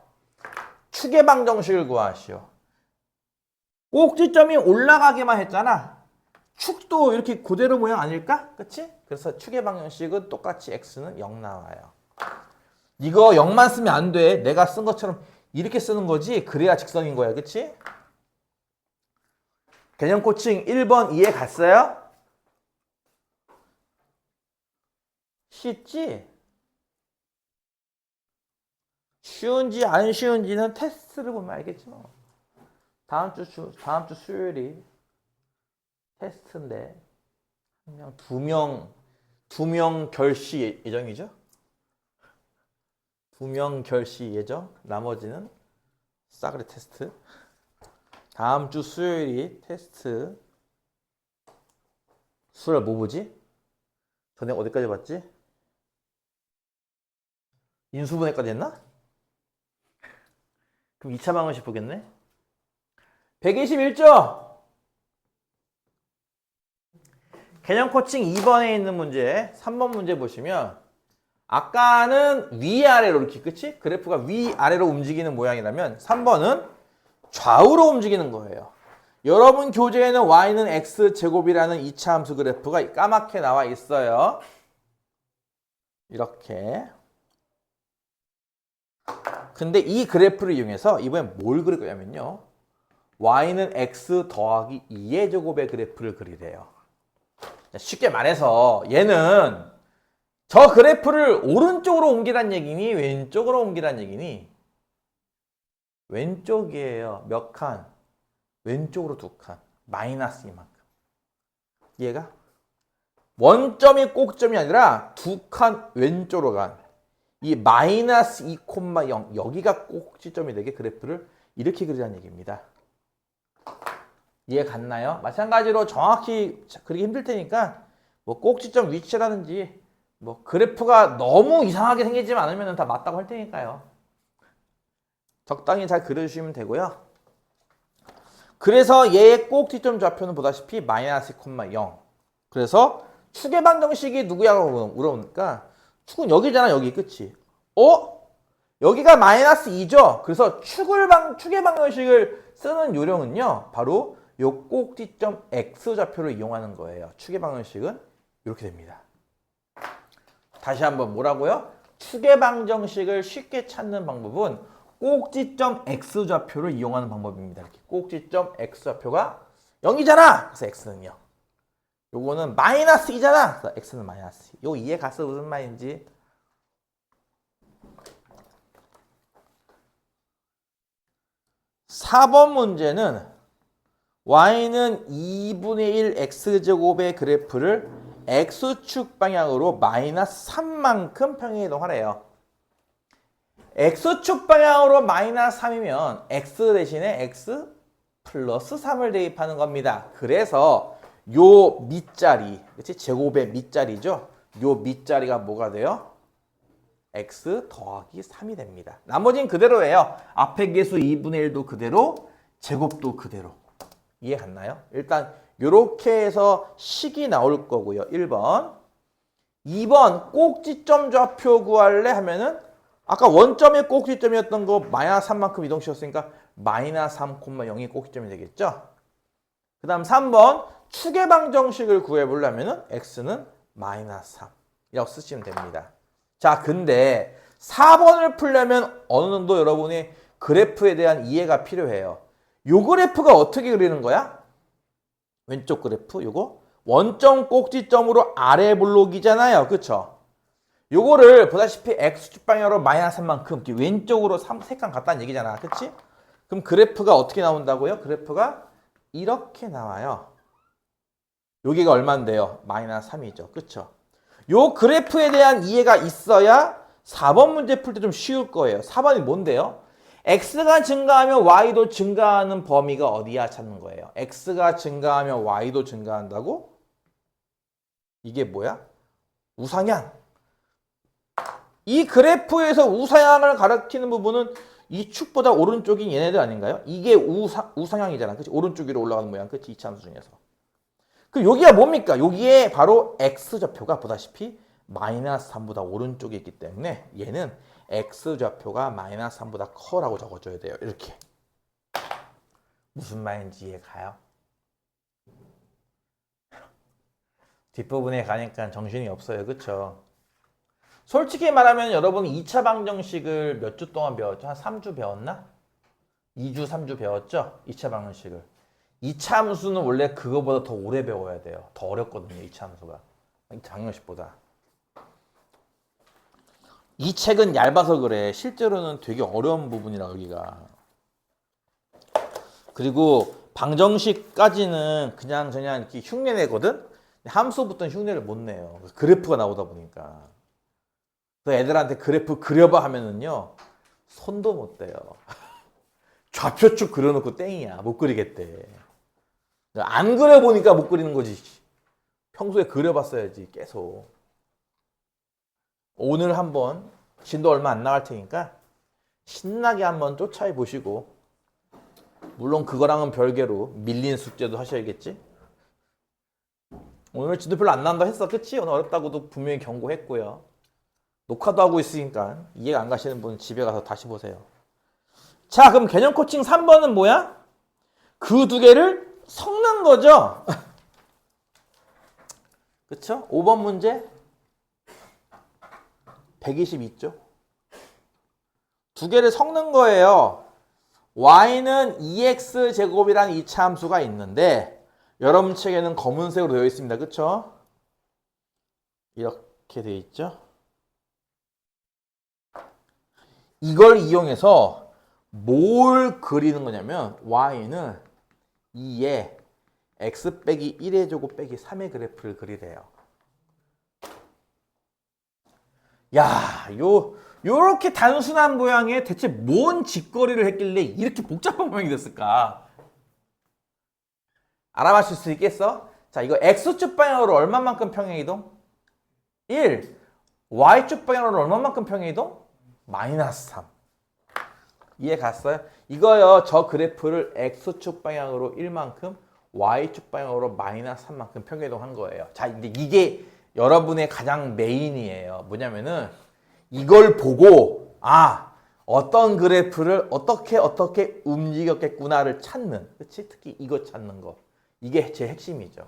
축의 방정식을 구하시오. 꼭지점이 올라가기만 했잖아. 축도 이렇게 그대로 모양 아닐까? 그치? 그래서 축의 방정식은 똑같이 x는 0 나와요. 이거 0만 쓰면 안 돼. 내가 쓴 것처럼 이렇게 쓰는 거지. 그래야 직선인 거야. 그치? 개념 코칭 1번 이해 갔어요? 쉽지? 쉬운지 안 쉬운지는 테스트를 보면 알겠지 뭐. 다음 주 수요일이 테스트인데 두 명 결시 예정이죠? 2명 결시 예정. 나머지는 싸그리 테스트. 다음 주 수요일이 테스트. 수요일 뭐 보지? 전에 어디까지 봤지? 인수분해까지 했나? 그럼 2차 방정식 보겠네. 121조. 개념 코칭 2번에 있는 문제, 3번 문제 보시면 아까는 위아래로 이렇게 그치? 그래프가 위아래로 움직이는 모양이라면 3번은 좌우로 움직이는 거예요. 여러분 교재에는 y는 x제곱이라는 2차 함수 그래프가 까맣게 나와 있어요. 이렇게. 근데 이 그래프를 이용해서 이번엔 뭘 그릴 거냐면요. y는 x 더하기 2의 제곱의 그래프를 그리래요. 쉽게 말해서 얘는 저 그래프를 오른쪽으로 옮기란 얘기니 왼쪽으로 옮기란 얘기니 왼쪽이에요. 몇 칸? 왼쪽으로 2칸. 마이너스 이만큼. 얘가 원점이 꼭점이 아니라 2칸 왼쪽으로 간 이 마이너스 2,0 여기가 꼭지점이 되게 그래프를 이렇게 그리라는 얘기입니다. 이해 갔나요? 마찬가지로 정확히 그리기 힘들 테니까 뭐 꼭지점 위치라든지 뭐 그래프가 너무 이상하게 생기지 않으면 다 맞다고 할 테니까요. 적당히 잘 그려주시면 되고요. 그래서 얘의 꼭지점 좌표는 보다시피 마이너스 2,0. 그래서 축의 방정식이 누구냐고 물어보니까 축은 여기잖아. 여기 그치? 여기가 마이너스 2죠? 그래서 축의 방정식을 쓰는 요령은요. 바로 요 꼭지점 x좌표를 이용하는 거예요. 축의 방정식은 이렇게 됩니다. 다시 한번 뭐라고요? 축의 방정식을 쉽게 찾는 방법은 꼭지점 x좌표를 이용하는 방법입니다. 이렇게 꼭지점 x좌표가 0이잖아. 그래서 x는요. 요거는 마이너스 2잖아. 그래서 x는 마이너스 2. 요 이해 갔어? 무슨 말인지. (4번) 문제는 y는 2분의 1 x제곱의 그래프를 x축 방향으로 마이너스 3만큼 평행이동하래요. x축 방향으로 마이너스 3이면 x 대신에 x 플러스 3을 대입하는 겁니다. 그래서 요 밑자리, 그치? 제곱의 밑자리죠? 요 밑자리가 뭐가 돼요? x 더하기 3이 됩니다. 나머지는 그대로예요. 앞에 계수 2분의 1도 그대로, 제곱도 그대로. 이해 갔나요? 일단 요렇게 해서 식이 나올 거고요. 1번. 2번 꼭지점 좌표 구할래 하면은 아까 원점의 꼭지점이었던 거 마이너스 3만큼 이동시켰으니까 마이너스 3,0이 꼭지점이 되겠죠? 그 다음 3번 축의 방정식을 구해보려면은 x는 마이너스 3 이라고 쓰시면 됩니다. 자, 근데 4번을 풀려면 어느 정도 여러분이 그래프에 대한 이해가 필요해요. 요 그래프가 어떻게 그리는 거야? 왼쪽 그래프 요거 원점 꼭지점으로 아래 블록이잖아요. 그쵸? 요거를 보다시피 x축 방향으로 마이너스 3만큼 왼쪽으로 3칸 갔다는 얘기잖아. 그치? 그럼 그래프가 어떻게 나온다고요? 그래프가 이렇게 나와요. 여기가 얼마인데요? 마이너스 3이죠. 그쵸? 요 그래프에 대한 이해가 있어야 4번 문제 풀 때 좀 쉬울 거예요. 4번이 뭔데요? x가 증가하면 y도 증가하는 범위가 어디야 찾는 거예요. x가 증가하면 y도 증가한다고? 이게 뭐야? 우상향. 이 그래프에서 우상향을 가리키는 부분은 이 축보다 오른쪽인 얘네들 아닌가요? 이게 우상향이잖아. 그치? 오른쪽 위로 올라가는 모양. 그치? 이차함수 중에서. 그 여기가 뭡니까? 여기에 바로 x좌표가 보다시피 마이너스 3보다 오른쪽에 있기 때문에 얘는 x좌표가 마이너스 3보다 커라고 적어줘야 돼요. 이렇게. 무슨 말인지 이해가요? 뒷부분에 가니까 정신이 없어요. 그쵸? 솔직히 말하면 여러분 2차 방정식을 몇 주 동안 배웠죠? 한 3주 배웠나? 2주, 3주 배웠죠? 2차 방정식을. 2차 함수는 원래 그거보다 더 오래 배워야 돼요. 더 어렵거든요. 2차 함수가. 방정식보다. 이 책은 얇아서 그래. 실제로는 되게 어려운 부분이라 여기가. 그리고 방정식까지는 그냥 이렇게 흉내 내거든? 함수부터는 흉내를 못 내요. 그래프가 나오다 보니까. 그래서 애들한테 그래프 그려봐 하면은요. 손도 못 대요. 좌표축 그려놓고 땡이야. 못 그리겠대. 안 그려보니까 못 그리는 거지. 평소에 그려봤어야지. 계속. 오늘 한번 진도 얼마 안 나갈 테니까 신나게 한번 쫓아해 보시고, 물론 그거랑은 별개로 밀린 숙제도 하셔야겠지. 오늘 진도 별로 안 나온다 했어. 그치? 오늘 어렵다고도 분명히 경고했고요. 녹화도 하고 있으니까 이해가 안 가시는 분은 집에 가서 다시 보세요. 자, 그럼 개념 코칭 3번은 뭐야? 그 두 개를 섞는 거죠. 그쵸? 5번 문제 122죠. 두 개를 섞는 거예요. y는 2x제곱이라는 이차 함수가 있는데 여러분 책에는 검은색으로 되어 있습니다. 그쵸? 이렇게 되어 있죠. 이걸 이용해서 뭘 그리는 거냐면 y는 2에 x 빼기 1의 제곱 빼기 3의 그래프를 그리래요. 야, 요렇게 단순한 모양에 대체 뭔 짓거리를 했길래 이렇게 복잡한 모양이 됐을까? 알아맞힐 수 있겠어? 자, 이거 x축 방향으로 얼마만큼 평행이동? 1. y축 방향으로 얼마만큼 평행이동? 마이너스 3. 이해 갔어요? 이거요, 저 그래프를 x축 방향으로 1만큼, y축 방향으로 마이너스 3만큼 평행이동한 거예요. 자, 근데 이게 여러분의 가장 메인이에요. 뭐냐면은 이걸 보고 어떤 그래프를 어떻게 움직였겠구나를 찾는, 그치? 특히 이거 찾는 거. 이게 제 핵심이죠.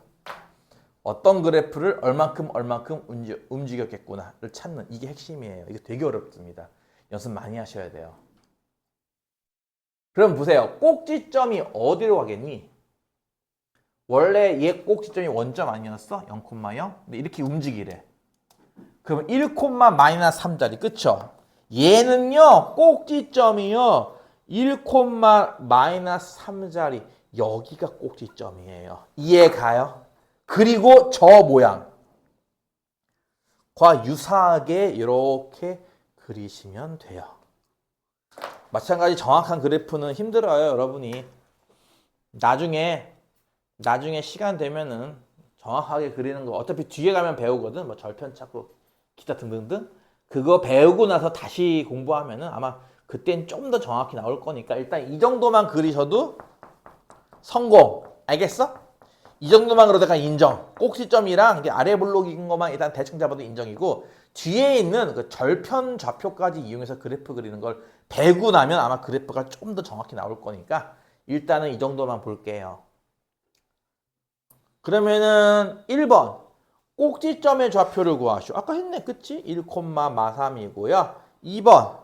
어떤 그래프를 얼만큼 움직였겠구나를 찾는, 이게 핵심이에요. 이게 되게 어렵습니다. 연습 많이 하셔야 돼요. 그럼 보세요. 꼭지점이 어디로 가겠니? 원래 얘 꼭지점이 원점 아니었어? 0,0. 근데 이렇게 움직이래. 그럼 1, 마이너스 3짜리. 그쵸? 얘는요. 꼭지점이요. 1, 마이너스 3짜리. 여기가 꼭지점이에요. 이해 가요? 그리고 저 모양. 과 유사하게 이렇게 그리시면 돼요. 마찬가지 정확한 그래프는 힘들어요. 여러분이. 나중에 시간 되면은 정확하게 그리는 거 어차피 뒤에 가면 배우거든. 뭐 절편 찾고 기타 등등등. 그거 배우고 나서 다시 공부하면은 아마 그땐 좀 더 정확히 나올 거니까 일단 이 정도만 그리셔도 성공. 알겠어? 이 정도만 그러다가 인정. 꼭지점이랑 이게 아래 블록인 것만 일단 대충 잡아도 인정이고, 뒤에 있는 그 절편 좌표까지 이용해서 그래프 그리는 걸 배우고 나면 아마 그래프가 좀 더 정확히 나올 거니까 일단은 이 정도만 볼게요. 그러면은 1번 꼭지점의 좌표를 구하시오. 아까 했네. 그치? 1, 마3이고요. 2번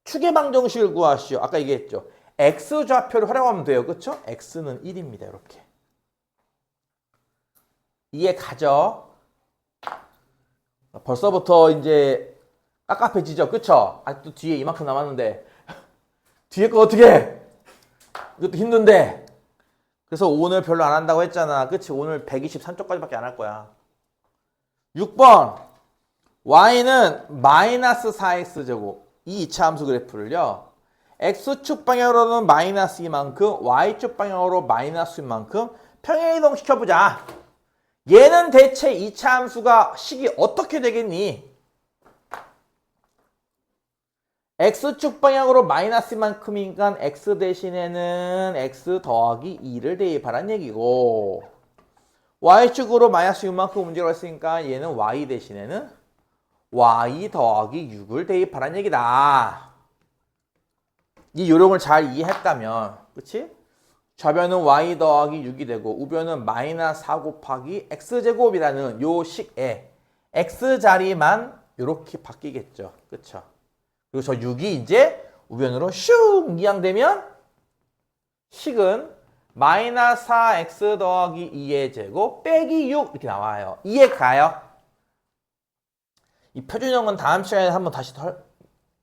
축의 방정식을 구하시오. 아까 얘기했죠. x좌표를 활용하면 돼요. 그쵸? x는 1입니다. 이렇게. 이해 가죠? 벌써부터 이제 깝깝해지죠. 그쵸? 아직도 뒤에 이만큼 남았는데 뒤에 거 어떻게 해? 이것도 힘든데. 그래서 오늘 별로 안 한다고 했잖아. 그치? 오늘 123쪽까지밖에 안 할 거야. 6번 y는 마이너스 4x제곱 이 이차함수 그래프를요. x축 방향으로는 마이너스 이만큼 y축 방향으로 마이너스인 만큼 평행이동 시켜보자. 얘는 대체 이차함수가 식이 어떻게 되겠니? x축 방향으로 마이너스 만큼이니까 x 대신에는 x 더하기 2를 대입하라는 얘기고 y축으로 마이너스 6만큼 움직이라고 했으니까 얘는 y 대신에는 y 더하기 6을 대입하라는 얘기다. 이 요령을 잘 이해했다면 그치? 좌변은 y 더하기 6이 되고 우변은 마이너스 4 곱하기 x제곱이라는 요 식에 x 자리만 이렇게 바뀌겠죠. 그쵸? 그리고 저 6이 이제 우변으로 슉 이항되면 식은 마이너스 4x 더하기 2의 제곱 빼기 6 이렇게 나와요. 이해 가요? 이 표준형은 다음 시간에 한번 다시 더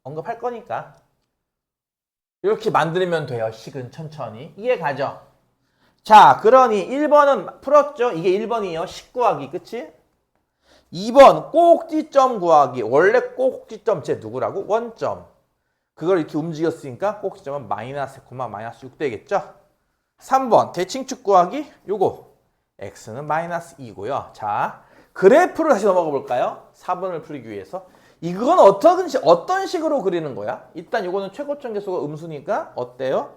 언급할 거니까 이렇게 만들면 돼요. 식은 천천히. 이해 가죠? 자, 그러니 1번은 풀었죠? 이게 1번이에요. 식 구하기. 그치? 2번 꼭지점 구하기. 원래 꼭지점 제 누구라고? 원점. 그걸 이렇게 움직였으니까 꼭지점은 마이너스 콤마 마이너스 6 되겠죠? 3번 대칭축 구하기. 요거 x는 마이너스 2고요. 자, 그래프를 다시 넘어가 볼까요? 4번을 풀기 위해서. 이건 어떤 식으로 그리는 거야? 일단 이거는 최고점 계수가 음수니까 어때요?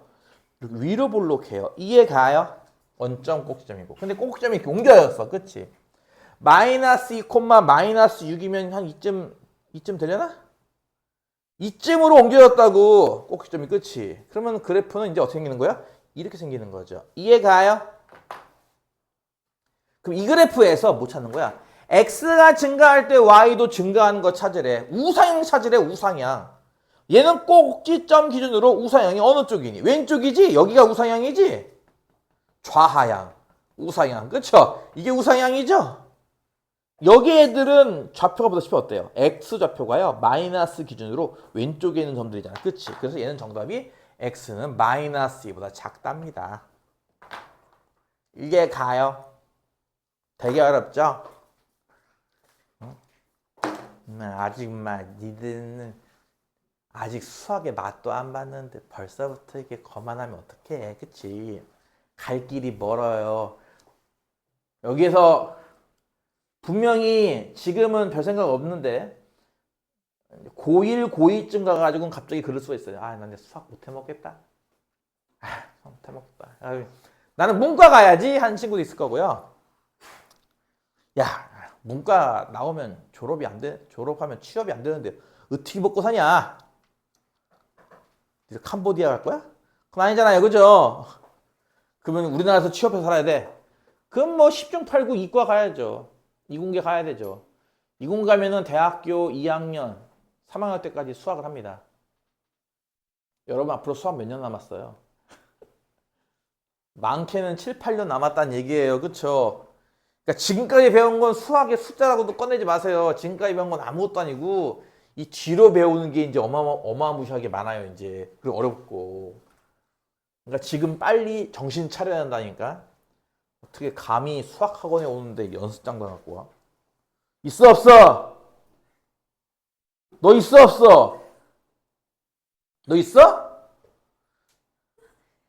이렇게 위로 볼록해요. 이해 가요? 원점 꼭지점이고. 근데 꼭지점이 이렇게 옮겨졌어. 그치? 마이너스 2, 마이너스 6이면 한 이쯤 되려나? 이쯤으로 옮겨졌다고 꼭지점이. 그치? 그러면 그래프는 이제 어떻게 생기는 거야? 이렇게 생기는 거죠. 이해 가요? 그럼 이 그래프에서 뭐 찾는 거야? x가 증가할 때 y도 증가하는 거 찾으래. 우상향 찾으래. 우상향. 얘는 꼭지점 기준으로 우상향이 어느 쪽이니? 왼쪽이지? 여기가 우상향이지? 좌하향. 우상향. 그쵸? 이게 우상향이죠? 여기 애들은 좌표가 보다시피 어때요? x좌표가요. 마이너스 기준으로 왼쪽에 있는 점들이잖아. 그치? 그래서 얘는 정답이 x는 마이너스 2보다 작답니다. 이게 가요? 되게 어렵죠? 아직 니들은 아직 수학의 맛도 안 봤는데 벌써부터 이렇게 거만하면 어떡해. 그치? 갈 길이 멀어요. 여기에서 분명히 지금은 별 생각 없는데 고1, 고2쯤 가가지고는 갑자기 그럴 수가 있어요. 아, 난 수학 못 해먹겠다. 못 해먹겠다. 나는 문과 가야지 하는 친구도 있을 거고요. 야, 문과 나오면 졸업하면 취업이 안 되는데 어떻게 먹고 사냐? 캄보디아 갈 거야? 그건 아니잖아요. 그죠? 그러면 우리나라에서 취업해서 살아야 돼. 그럼 뭐 10중 8구 이과 가야죠. 이공계 가야 되죠. 이공계 가면은 대학교 2학년, 3학년 때까지 수학을 합니다. 여러분 앞으로 수학 몇 년 남았어요? 많게는 7, 8년 남았다는 얘기예요. 그쵸? 그러니까 지금까지 배운 건 수학의 숫자라고도 꺼내지 마세요. 지금까지 배운 건 아무것도 아니고 이 뒤로 배우는 게 이제 어마무시하게 많아요. 이제 그리고 어렵고. 그러니까 지금 빨리 정신 차려야 한다니까. 어떻게 감히 수학학원에 오는데 연습장도 갖고 와? 있어 없어? 너 있어 없어? 너 있어?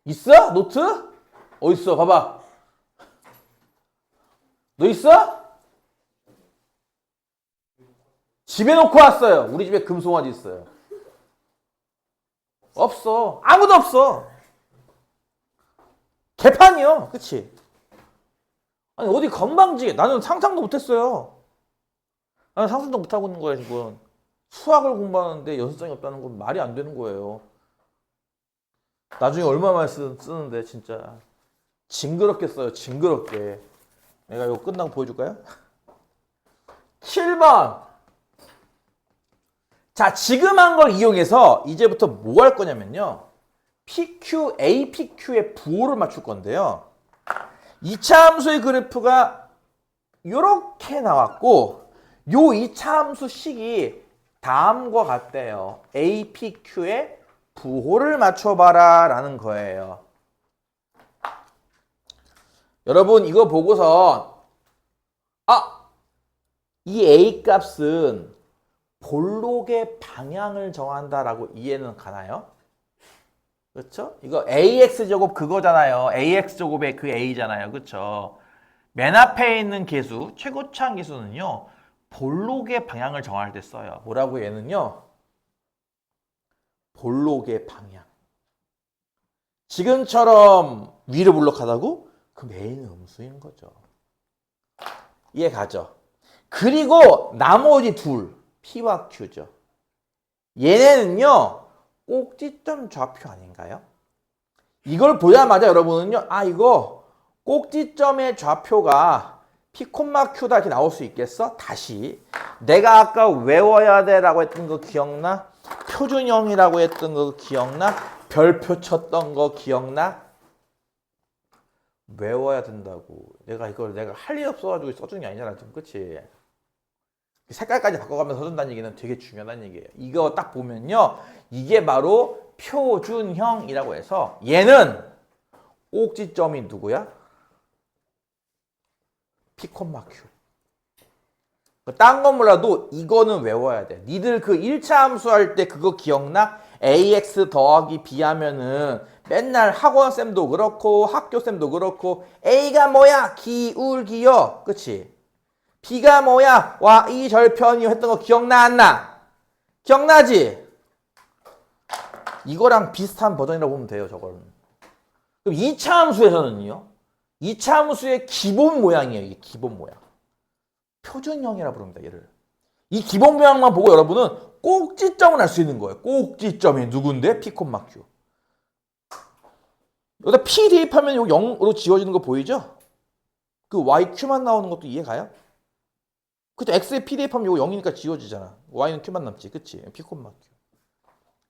있어? 노트? 어딨어? 봐봐. 너 있어? 집에 놓고 왔어요. 우리 집에 금송아지 있어요. 없어. 아무도 없어. 개판이요. 그치? 아니 어디 건방지게. 나는 상상도 못했어요. 나는 상상도 못하고 있는 거야 지금. 수학을 공부하는데 연습장이 없다는 건 말이 안 되는 거예요. 나중에 얼마나 많이 쓰는데 진짜. 징그럽게 써요. 징그럽게. 내가 이거 끝나고 보여줄까요? 7번. 자, 지금 한 걸 이용해서 이제부터 뭐 할 거냐면요. PQ, APQ의 부호를 맞출 건데요. 2차 함수의 그래프가 이렇게 나왔고 요 2차 함수 식이 다음과 같대요. APQ의 부호를 맞춰봐라 라는 거예요. 여러분 이거 보고서 이 A 값은 볼록의 방향을 정한다라고 이해는 가나요? 그렇죠? 이거 AX제곱 그거잖아요. AX제곱의 그 A잖아요. 그렇죠? 맨 앞에 있는 계수, 최고차항 계수는요. 볼록의 방향을 정할 때 써요. 뭐라고 얘는요? 볼록의 방향. 지금처럼 위로 볼록하다고? 그럼 A는 음수인 거죠. 이해 가죠? 그리고 나머지 둘, P와 Q죠. 얘네는요. 꼭지점 좌표 아닌가요? 이걸 보자마자 여러분은요. 아 이거 꼭지점의 좌표가 P, Q다 이렇게 나올 수 있겠어? 다시 내가 아까 외워야 돼라고 했던 거 기억나? 표준형이라고 했던 거 기억나? 별표 쳤던 거 기억나? 외워야 된다고. 내가 할 일 없어가지고 써준 게 아니잖아. 좀 그치? 색깔까지 바꿔가면서 써준다는 얘기는 되게 중요한 얘기예요. 이거 딱 보면요. 이게 바로 표준형이라고 해서 얘는 꼭지점이 누구야? P, Q. 딴 건 몰라도 이거는 외워야 돼. 니들 그 1차 함수 할 때 그거 기억나? AX 더하기 B 하면은 맨날 학원쌤도 그렇고 학교쌤도 그렇고 A가 뭐야? 기울기요. 그치? B가 뭐야? 와, 이 절편이요 했던 거 기억나 안 나? 기억나지? 이거랑 비슷한 버전이라고 보면 돼요. 저거는. 그럼 2차 함수에서는요? 2차 함수의 기본 모양이에요. 이게 기본 모양. 표준형이라 부릅니다. 얘를. 이 기본 모양만 보고 여러분은 꼭지점을 알 수 있는 거예요. 꼭지점이 누군데? P, Q. 여기다 P 대입하면 여기 0으로 지워지는 거 보이죠? 그 YQ만 나오는 것도 이해가요? 그쵸? X에 P 대입하면 이거 0이니까 지워지잖아. Y는 Q만 남지. 그치? P, Q.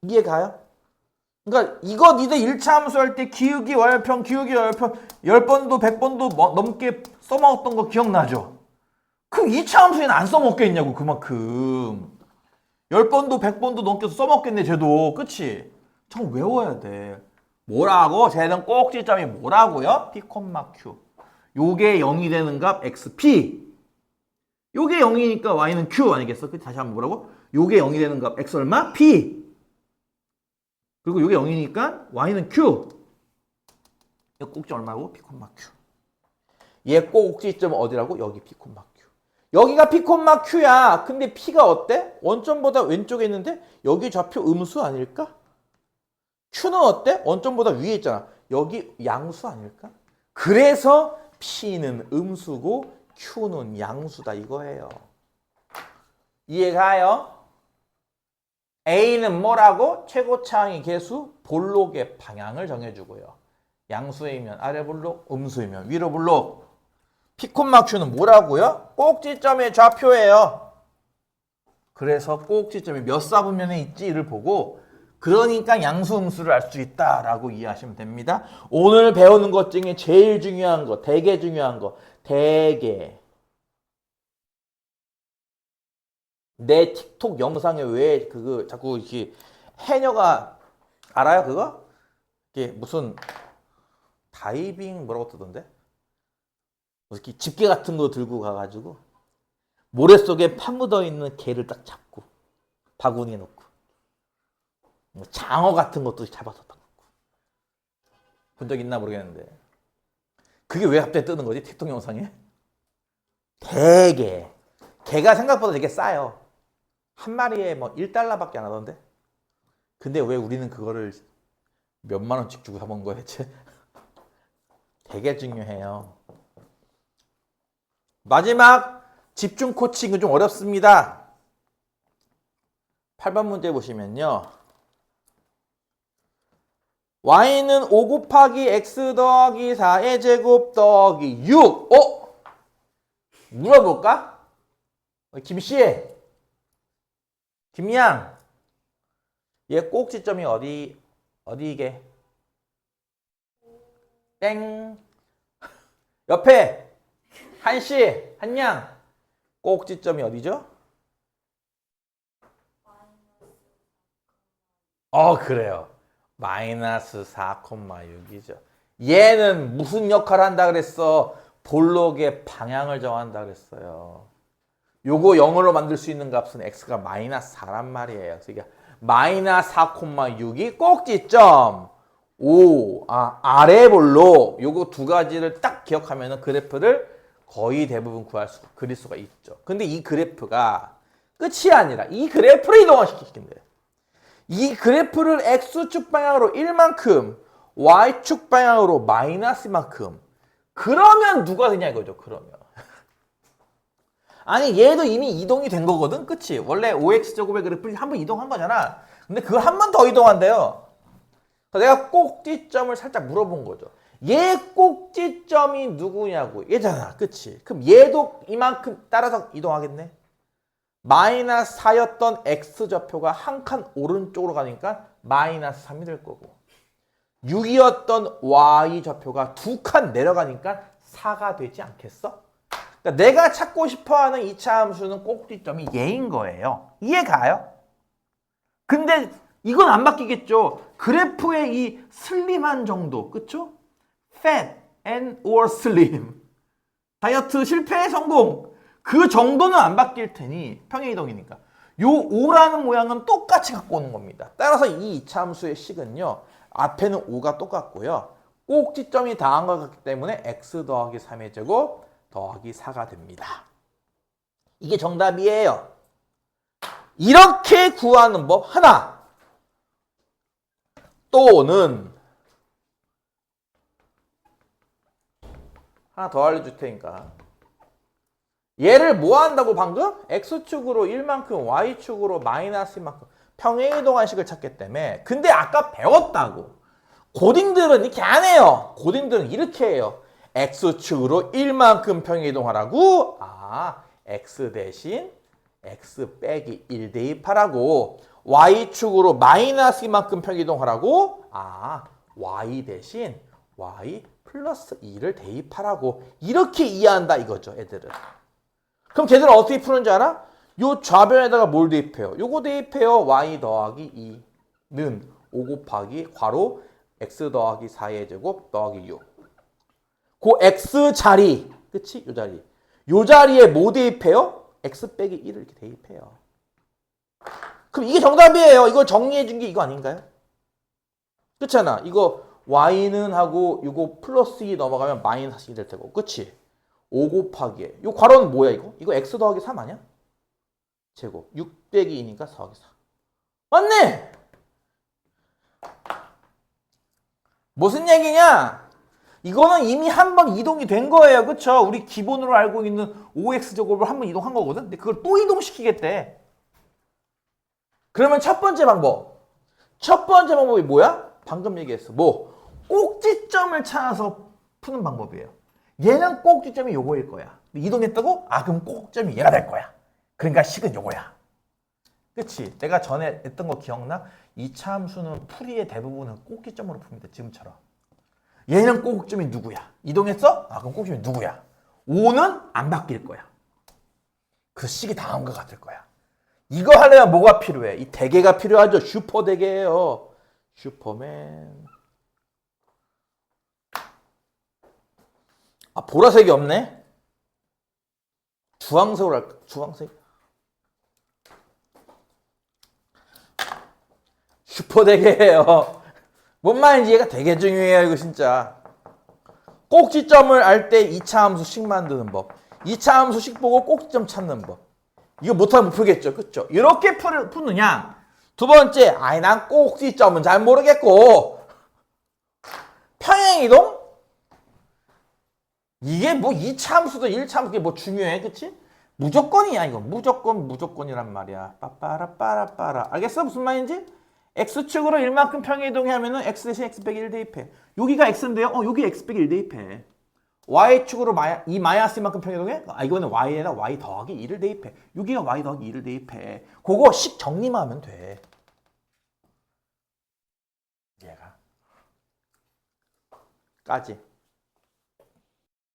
이해가요? 그러니까 이거 니들 1차 함수 할 때 기울기 월편 10번도 100번도 넘게 써먹었던 거 기억나죠? 그럼 2차 함수에는 안 써먹겠냐고 그만큼. 10번도 100번도 넘게 써먹겠네 쟤도. 그치? 참 외워야 돼. 뭐라고? 쟤는 꼭지점이 뭐라고요? P, Q. 요게 0이 되는 값 XP. 요게 0이니까 Y는 Q 아니겠어? 다시 한번 뭐라고? 요게 0이 되는 값 X 얼마? P. 그리고 요게 0이니까 Y는 Q. 이 꼭지점 얼마고? P, Q. 얘 꼭지점 어디라고? 여기 P, Q. 여기가 P, Q야. 근데 P가 어때? 원점보다 왼쪽에 있는데 여기 좌표 음수 아닐까? Q는 어때? 원점보다 위에 있잖아. 여기 양수 아닐까? 그래서 P는 음수고 Q는 양수다 이거예요. 이해가요? A는 뭐라고? 최고차항의 개수, 볼록의 방향을 정해주고요. 양수이면 아래 볼록, 음수이면 위로 볼록. P, Q는 뭐라고요? 꼭지점의 좌표예요. 그래서 꼭지점이 몇 사분면에 있지를 보고 그러니까 양수, 음수를 알 수 있다라고 이해하시면 됩니다. 오늘 배우는 것 중에 제일 중요한 거, 되게 중요한 거, 되게. 내 틱톡 영상에 왜 그거 자꾸 이렇게 해녀가 알아요 그거? 이게 무슨 다이빙 뭐라고 뜨던데? 이렇게 집게 같은 거 들고 가가지고 모래 속에 파묻어 있는 개를 딱 잡고 바구니에 넣고 뭐 장어 같은 것도 잡아서 딱 넣고 본 적 있나 모르겠는데 그게 왜 갑자기 뜨는 거지 틱톡 영상에? 되게 개가 생각보다 되게 싸요. 한 마리에 뭐 1달러밖에 안 하던데? 근데 왜 우리는 그거를 몇만 원씩 주고 사 먹는 거야 대체? 되게 중요해요. 마지막 집중 코칭은 좀 어렵습니다. 8번 문제 보시면요. y는 5 곱하기 x 더하기 4의 제곱 더하기 6. 물어볼까? 김씨, 김양, 얘 꼭지점이 어디게? 땡. 옆에 한씨, 한양, 꼭지점이 어디죠? 그래요. 마이너스 4,6이죠. 얘는 무슨 역할을 한다 그랬어? 볼록의 방향을 정한다 그랬어요. 요거 0으로 만들 수 있는 값은 x가 마이너스 4란 말이에요. 그러니까 마이너스 4,6이 꼭지점 5, 아래 볼록 요거 두 가지를 딱 기억하면은 그래프를 거의 대부분 그릴 수가 있죠. 근데 이 그래프가 끝이 아니라 이 그래프를 이동화시키면 돼요. 이 그래프를 x축 방향으로 1만큼, y축 방향으로 마이너스만큼. 그러면 누가 되냐 이거죠. 그러면. 아니 얘도 이미 이동이 된 거거든. 그치? 원래 5x제곱의 그래프를 한 번 이동한 거잖아. 근데 그걸 한 번 더 이동한대요. 내가 꼭지점을 살짝 물어본 거죠. 얘 꼭지점이 누구냐고. 얘잖아. 그치? 그럼 얘도 이만큼 따라서 이동하겠네. 마이너스 4였던 x좌표가 한 칸 오른쪽으로 가니까 마이너스 3이 될 거고 6이었던 y좌표가 두 칸 내려가니까 4가 되지 않겠어? 그러니까 내가 찾고 싶어하는 2차 함수는 꼭지점이 얘인 거예요. 이해가요? 근데 이건 안 바뀌겠죠. 그래프의 이 슬림한 정도, 그쵸? fat and or slim. 다이어트 실패 성공. 그 정도는 안 바뀔 테니 평행이동이니까. 요 5라는 모양은 똑같이 갖고 오는 겁니다. 따라서 이 2차 함수의 식은요. 앞에는 5가 똑같고요. 꼭지점이 다한 것 같기 때문에 x 더하기 3의 제곱 더하기 4가 됩니다. 이게 정답이에요. 이렇게 구하는 법 하나. 또는 하나 더 알려줄 테니까. 얘를 뭐 한다고 방금? x축으로 1만큼, y축으로 마이너스 1만큼 평행이동한 식을 찾기 때문에. 근데 아까 배웠다고. 고딩들은 이렇게 안 해요. 고딩들은 이렇게 해요. x축으로 1만큼 평행이동하라고? x 대신 x 빼기 1 대입하라고. y축으로 마이너스 2만큼 평행이동하라고? y 대신 y 플러스 2를 대입하라고. 이렇게 이해한다 이거죠, 애들은. 그럼 걔들은 어떻게 푸는지 알아? 요 좌변에다가 뭘 대입해요? 요거 대입해요. y 더하기 2는 5 곱하기 괄호 x 더하기 4의 제곱 더하기 6. 그 x 자리, 그치? 요 자리. 요 자리에 뭐 대입해요? x 빼기 1을 이렇게 대입해요. 그럼 이게 정답이에요. 이거 정리해 준 게 이거 아닌가요? 그렇잖아. 이거 y는 하고 이거 플러스 2 넘어가면 마이너스 2 될 테고. 그치? 5 곱하기 요 괄호는 뭐야 이거? 이거 x 더하기 3 아니야? 제곱 6 빼기 2니까 4 더하기 4. 맞네! 무슨 얘기냐? 이거는 이미 한 번 이동이 된 거예요. 그쵸? 우리 기본으로 알고 있는 5x제곱을 한 번 이동한 거거든? 근데 그걸 또 이동시키겠대. 그러면 첫 번째 방법. 첫 번째 방법이 뭐야? 방금 얘기했어. 뭐? 꼭지점을 찾아서 푸는 방법이에요. 얘는 꼭지점이 요거일 거야. 이동했다고? 그럼 꼭지점이 얘가 될 거야. 그러니까 식은 요거야. 그치? 내가 전에 했던 거 기억나? 2차 함수는 풀이의 대부분은 꼭지점으로 풉니다. 지금처럼. 얘는 꼭지점이 누구야? 이동했어? 그럼 꼭지점이 누구야? 5는 안 바뀔 거야. 그 식이 다음 것 같을 거야. 이거 하려면 뭐가 필요해? 이 대개가 필요하죠. 슈퍼 대개예요. 슈퍼맨. 보라색이 없네? 주황색으로 할까? 주황색? 슈퍼 대개예요. 뭔 말인지 얘가 되게 중요해요. 이거 진짜. 꼭지점을 알 때 2차 함수식 만드는 법. 2차 함수식 보고 꼭지점 찾는 법. 이거 못하면 못 풀겠죠. 그쵸? 이렇게 푸느냐? 두 번째, 난 꼭지점은 잘 모르겠고 평행이동? 이게 뭐 2차 함수도 1차 함수, 이게 뭐 중요해? 그치? 무조건이야 이거. 무조건이란 말이야. 빠빠라빠라빠라. 알겠어? 무슨 말인지? x축으로 1만큼 평행이동해 하면은 x 대신 x 빼기 1 대입해. 여기가 x인데요? 여기 x 빼기 1 대입해. y축으로 이 마이너스 만큼 평행이동해? 이거는 y에다 y 더하기 2를 대입해. 여기가 y 더하기 2를 대입해. 그거 식 정리만 하면 돼. 얘가 까지.